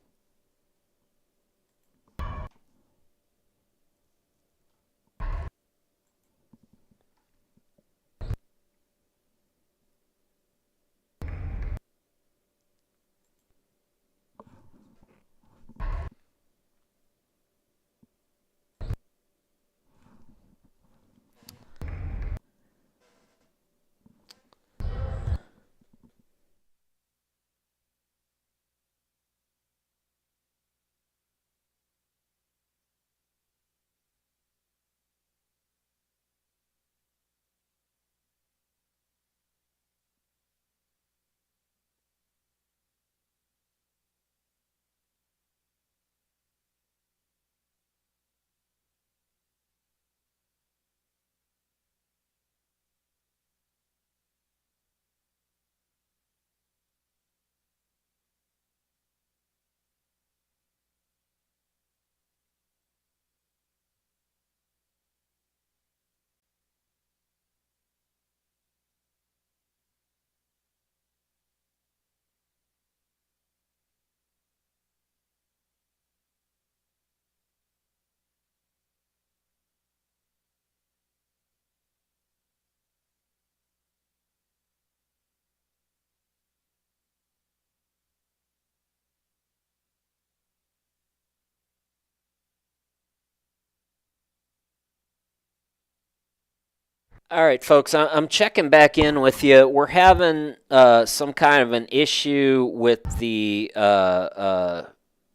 All right, folks, I'm checking back in with you. We're having some kind of an issue with the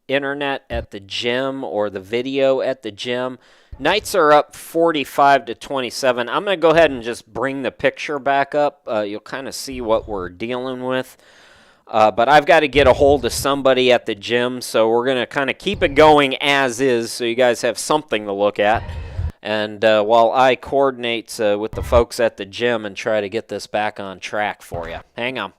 internet at the gym or the video at the gym. Knights are up 45-27. I'm going to go ahead and just bring the picture back up. You'll kind of see what we're dealing with. But I've got to get a hold of somebody at the gym, so we're going to kind of keep it going as is so you guys have something to look at. And while I coordinate with the folks at the gym and try to get this back on track for you. Hang on.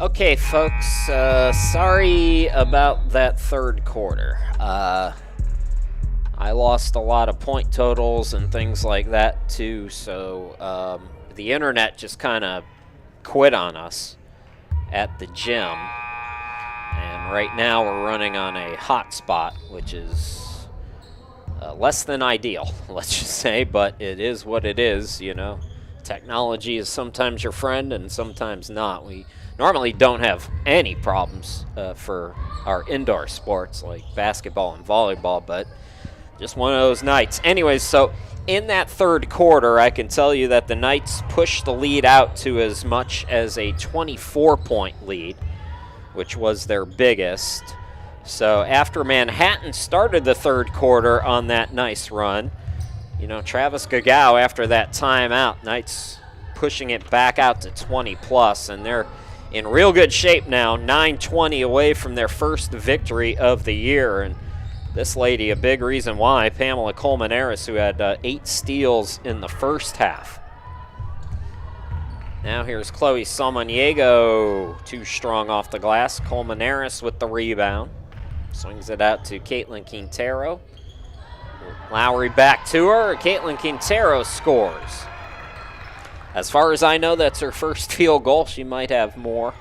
Okay, folks, sorry about that third quarter. I lost a lot of point totals and things like that too, so the internet just kind of quit on us at the gym. And right now we're running on a hotspot, which is less than ideal, let's just say, but it is what it is, you know. Technology is sometimes your friend and sometimes not. We normally don't have any problems for our indoor sports like basketball and volleyball, but just one of those nights. Anyways, so in that third quarter, I can tell you that the Knights pushed the lead out to as much as a 24-point lead, which was their biggest. So after Manhattan started the third quarter on that nice run, you know, Travis Gagau, after that timeout, Knights pushing it back out to 20+, and they're in real good shape now, 9-20 away from their first victory of the year. And this lady, a big reason why, Pamela Colmenares, who had 8 steals in the first half. Now here's Chloe Samaniego, too strong off the glass. Colmenares with the rebound. Swings it out to Caitlin Quintero. Lowry back to her. Caitlin Quintero scores. As far as I know, that's her first field goal. She might have more.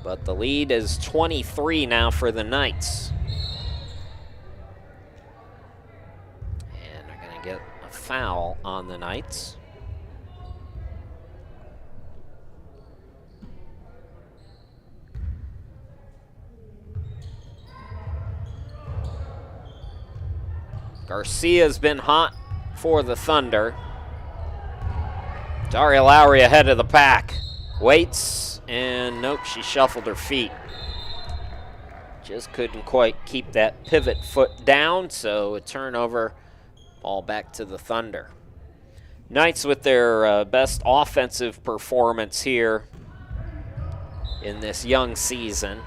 But the lead is 23 now for the Knights. And they're going to get a foul on the Knights. Garcia's been hot for the Thunder. Daria Lowry ahead of the pack. Waits, and nope, she shuffled her feet. Just couldn't quite keep that pivot foot down, so a turnover, ball back to the Thunder. Knights with their best offensive performance here in this young season.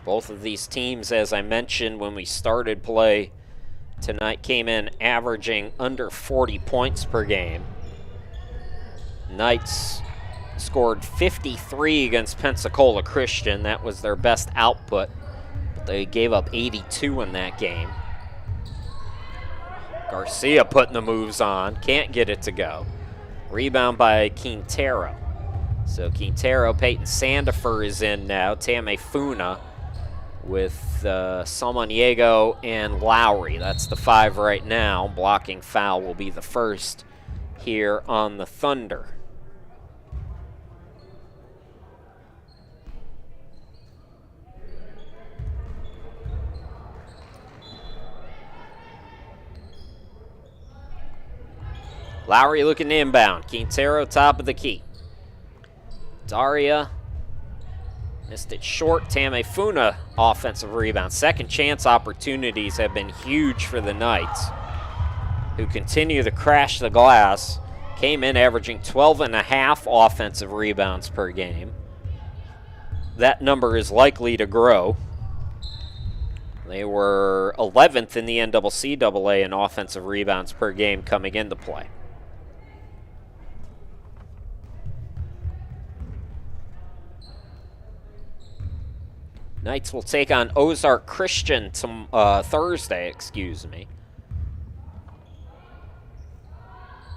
Both of these teams, as I mentioned when we started play tonight, came in averaging under 40 points per game. Knights scored 53 against Pensacola Christian. That was their best output, but they gave up 82 in that game. Garcia putting the moves on, can't get it to go. Rebound by Quintero. So Quintero, Peyton Sandifer is in now. Tame Funa with Samaniego and Lowry. That's the 5 right now. Blocking foul will be the first here on the Thunder. Lowry looking inbound. Quintero top of the key. Daria missed it short. Tame Funa offensive rebound. Second chance opportunities have been huge for the Knights, who continue to crash the glass. Came in averaging 12.5 offensive rebounds per game. That number is likely to grow. They were 11th in the NCAA in offensive rebounds per game coming into play. Knights will take on Ozark Christian Thursday,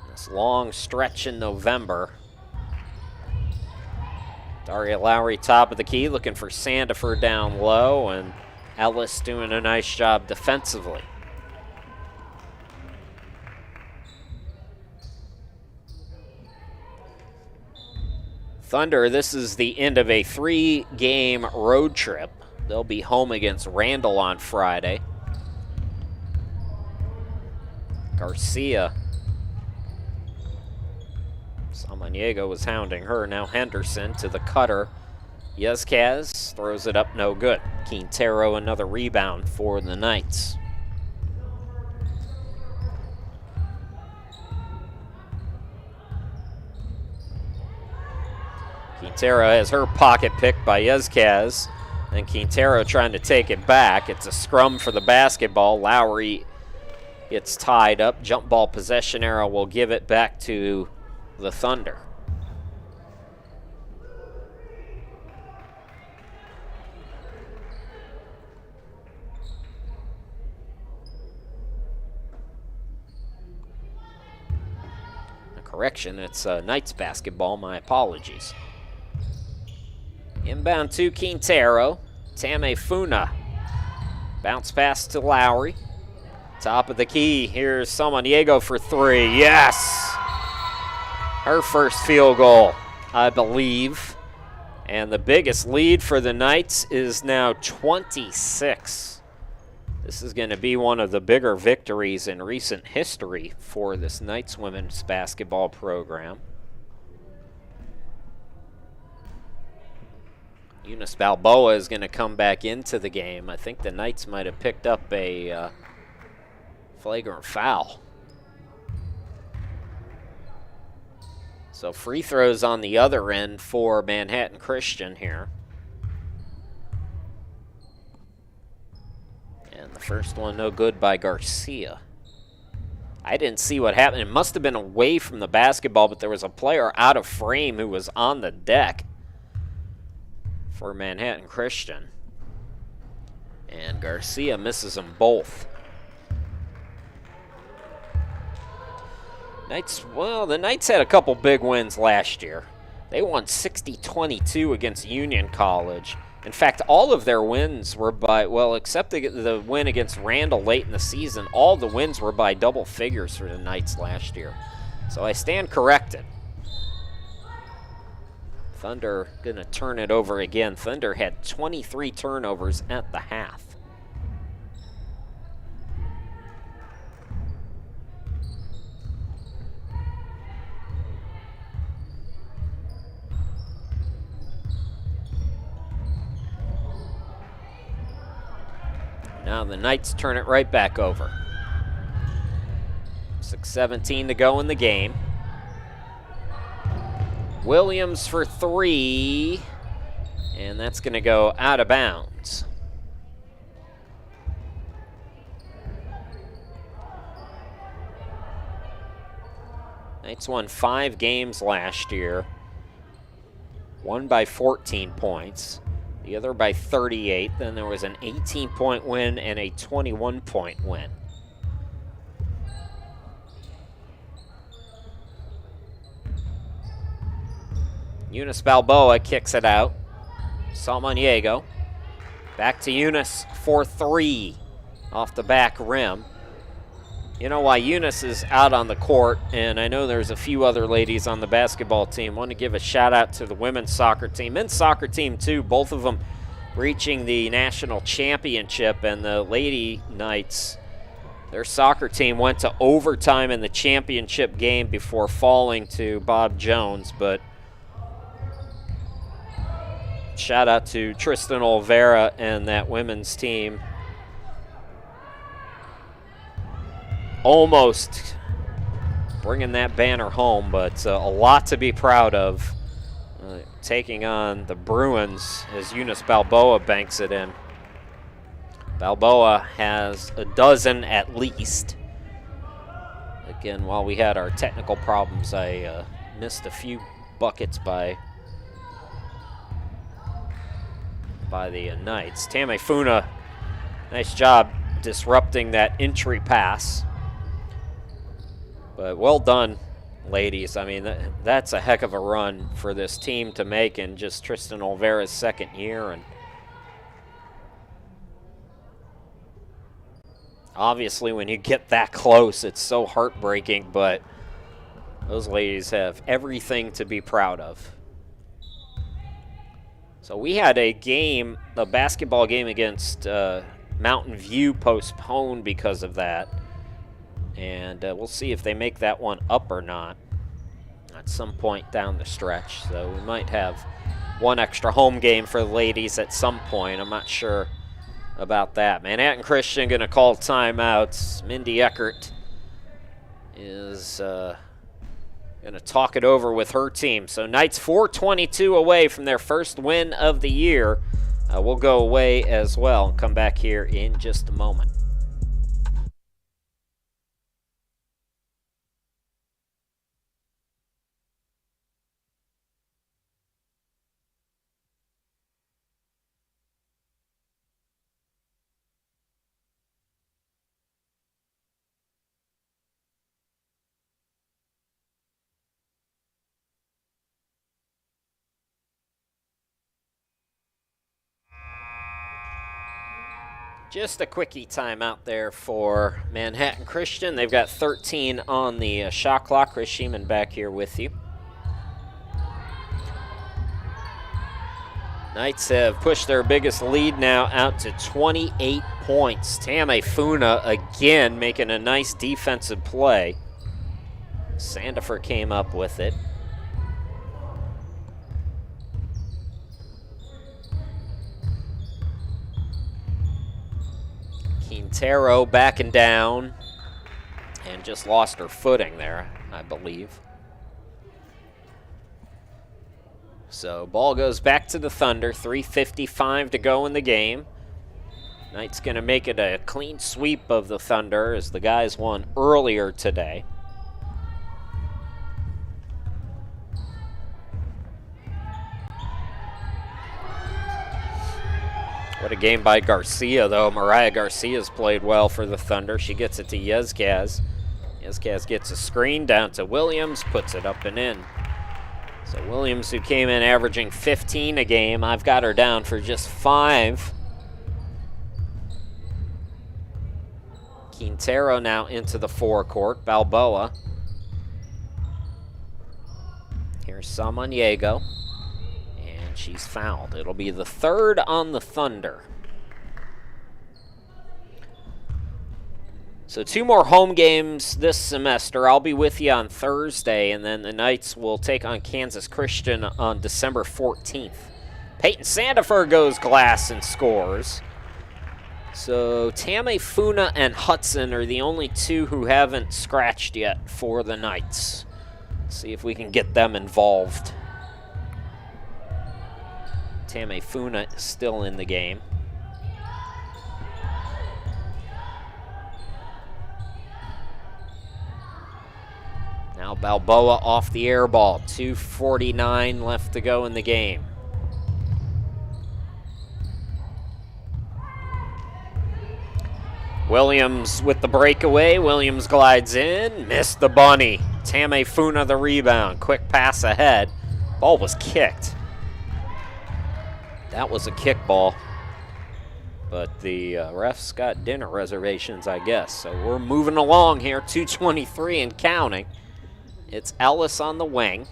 This long stretch in November. Daria Lowry top of the key, looking for Sandifer down low, and Ellis doing a nice job defensively. Thunder, this is the end of a 3-game road trip. They'll be home against Randall on Friday. Garcia. Samaniego was hounding her. Now Henderson to the cutter. Yezcaz throws it up, no good. Quintero another rebound for the Knights. Quintero has her pocket picked by Yezcaz. And Quintero trying to take it back. It's a scrum for the basketball. Lowry gets tied up. Jump ball possession arrow will give it back to the Thunder. Correction, it's Knights basketball, my apologies. Inbound to Quintero. Tamefuna. Bounce pass to Lowry. Top of the key, here's Samaniego for three. Yes! Her first field goal, I believe. And the biggest lead for the Knights is now 26. This is going to be one of the bigger victories in recent history for this Knights women's basketball program. Eunice Balboa is going to come back into the game. I think the Knights might have picked up a flagrant foul. So free throws on the other end for Manhattan Christian here. And the first one no good by Garcia. I didn't see what happened. It must have been away from the basketball, but there was a player out of frame who was on the deck for Manhattan Christian. And Garcia misses them both. Knights, well, the Knights had a couple big wins last year. They won 60-22 against Union College. In fact, all of their wins were by, well, except the win against Randall late in the season, all the wins were by double figures for the Knights last year. So I stand corrected. Thunder going to turn it over again. Thunder had 23 turnovers at the half. Now the Knights turn it right back over. 6:17 to go in the game. Williams for three, and that's going to go out of bounds. Knights won 5 games last year. One by 14 points. The other by 38. Then there was an 18-point win and a 21-point win. Eunice Balboa kicks it out. Samaniego. Back to Eunice for three off the back rim. You know why Eunice is out on the court, and I know there's a few other ladies on the basketball team. I want to give a shout out to the women's soccer team. Men's soccer team too, both of them reaching the national championship, and the Lady Knights, their soccer team went to overtime in the championship game before falling to Bob Jones, but shout out to Tristan Olvera and that women's team. Almost bringing that banner home, but a lot to be proud of. Taking on the Bruins as Eunice Balboa banks it in. Balboa has a dozen at least. Again, while we had our technical problems, I missed a few buckets by the Knights. Tamefuna, nice job disrupting that entry pass. But well done, ladies. I mean, that's a heck of a run for this team to make in just Tristan Olvera's second year. And obviously, when you get that close, it's so heartbreaking, but those ladies have everything to be proud of. So we had a basketball game against Mountain View postponed because of that. And we'll see if they make that one up or not at some point down the stretch. So we might have one extra home game for the ladies at some point. I'm not sure about that. Manhattan Christian going to call timeouts. Mindy Eckert is going to talk it over with her team. So Knights 4:22 away from their first win of the year. We'll go away as well and come back here in just a moment. Just a quickie timeout there for Manhattan Christian. They've got 13 on the shot clock. Chris Sheeman back here with you. Knights have pushed their biggest lead now out to 28 points. Tame Funa again making a nice defensive play. Sandifer came up with it. Quintero backing down and just lost her footing there, I believe. So ball goes back to the Thunder, 3:55 to go in the game. Knights gonna make it a clean sweep of the Thunder as the guys won earlier today. What a game by Garcia, though. Mariah Garcia's played well for the Thunder. She gets it to Yezgaz. Yezgaz gets a screen down to Williams, puts it up and in. So Williams, who came in averaging 15 a game, I've got her down for just 5. Quintero now into the forecourt. Balboa. Here's Samaniego. And she's fouled. It'll be the third on the Thunder. So 2 more home games this semester. I'll be with you on Thursday, and then the Knights will take on Kansas Christian on December 14th. Peyton Sandifer goes glass and scores. So Tame Funa and Hudson are the only 2 who haven't scratched yet for the Knights. Let's see if we can get them involved. Tame Funa is still in the game. Now Balboa off the air ball. 2:49 left to go in the game. Williams with the breakaway. Williams glides in. Missed the bunny. Tame Funa the rebound. Quick pass ahead. Ball was kicked. That was a kickball. But the refs got dinner reservations, I guess. So we're moving along here. 2:23 and counting. It's Ellis on the wing.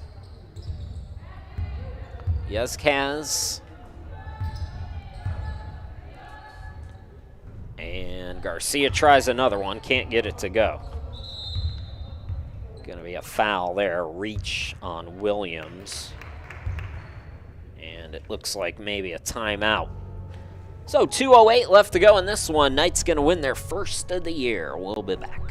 Yezgaz. And Garcia tries another one. Can't get it to go. Going to be a foul there. Reach on Williams. And it looks like maybe a timeout. So 2:08 left to go in this one. Knights going to win their first of the year. We'll be back.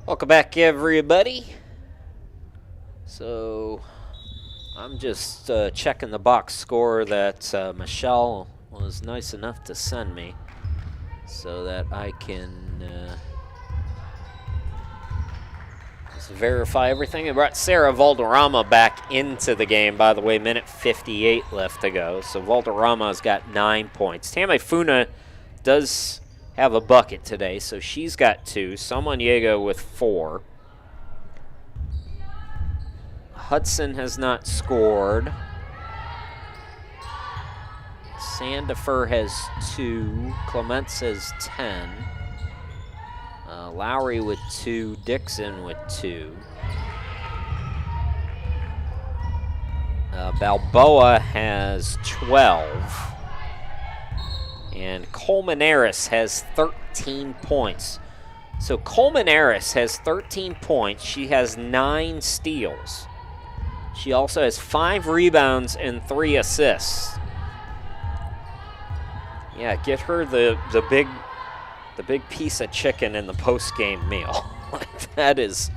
Welcome back, everybody. So I'm just checking the box score that Michelle was nice enough to send me so that I can just verify everything. It brought Sarah Valderrama back into the game, by the way, minute 58 left to go. So Valderrama's got 9 points. Tame Funa does have a bucket today, so she's got 2. Samaniego with 4. Hudson has not scored. Sandifer has 2. Clements has 10. Lowry with 2. Dixon with 2. Balboa has 12. And Colmenares has 13 points. So Colmenares has 13 points. She has 9 steals. She also has 5 rebounds and 3 assists. Yeah, get her the big piece of chicken in the post-game meal. That is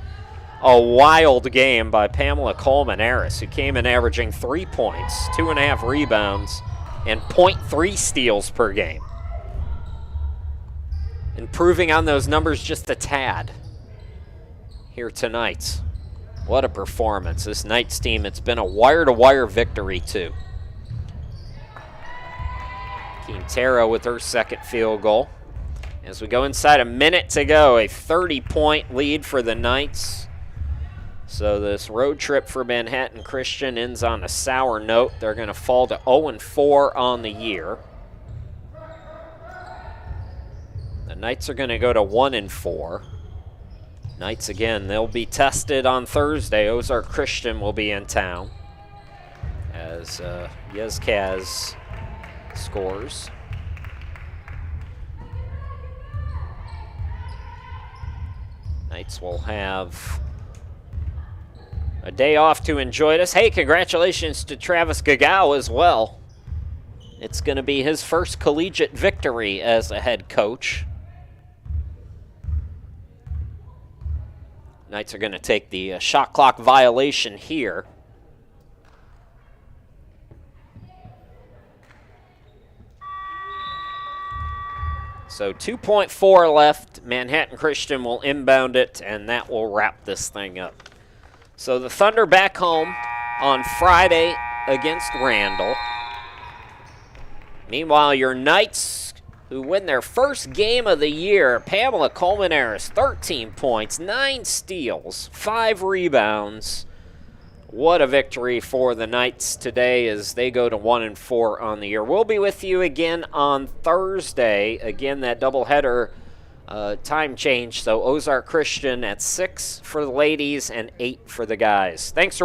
a wild game by Pamela Colmenares, who came in averaging 3 points, 2.5 rebounds, and 0.3 steals per game. Improving on those numbers just a tad here tonight. What a performance. This Knights team, it's been a wire-to-wire victory, too. Quintero with her second field goal. As we go inside a minute to go, a 30-point lead for the Knights. So this road trip for Manhattan Christian ends on a sour note. They're going to fall to 0-4 on the year. The Knights are going to go to 1-4. Knights, again, they'll be tested on Thursday. Ozark Christian will be in town as Yezkaz scores. Knights will have a day off to enjoy this. Hey, congratulations to Travis Gagau as well. It's going to be his first collegiate victory as a head coach. Knights are going to take the shot clock violation here. So 2.4 left. Manhattan Christian will inbound it, and that will wrap this thing up. So the Thunder back home on Friday against Randall. Meanwhile, your Knights, who win their first game of the year, Pamela Colmenares, 13 points, 9 steals, 5 rebounds. What a victory for the Knights today as they go to 1-4 on the year. We'll be with you again on Thursday. Again, that doubleheader time change. So Ozark Christian at 6 for the ladies and 8 for the guys. Thanks for watching.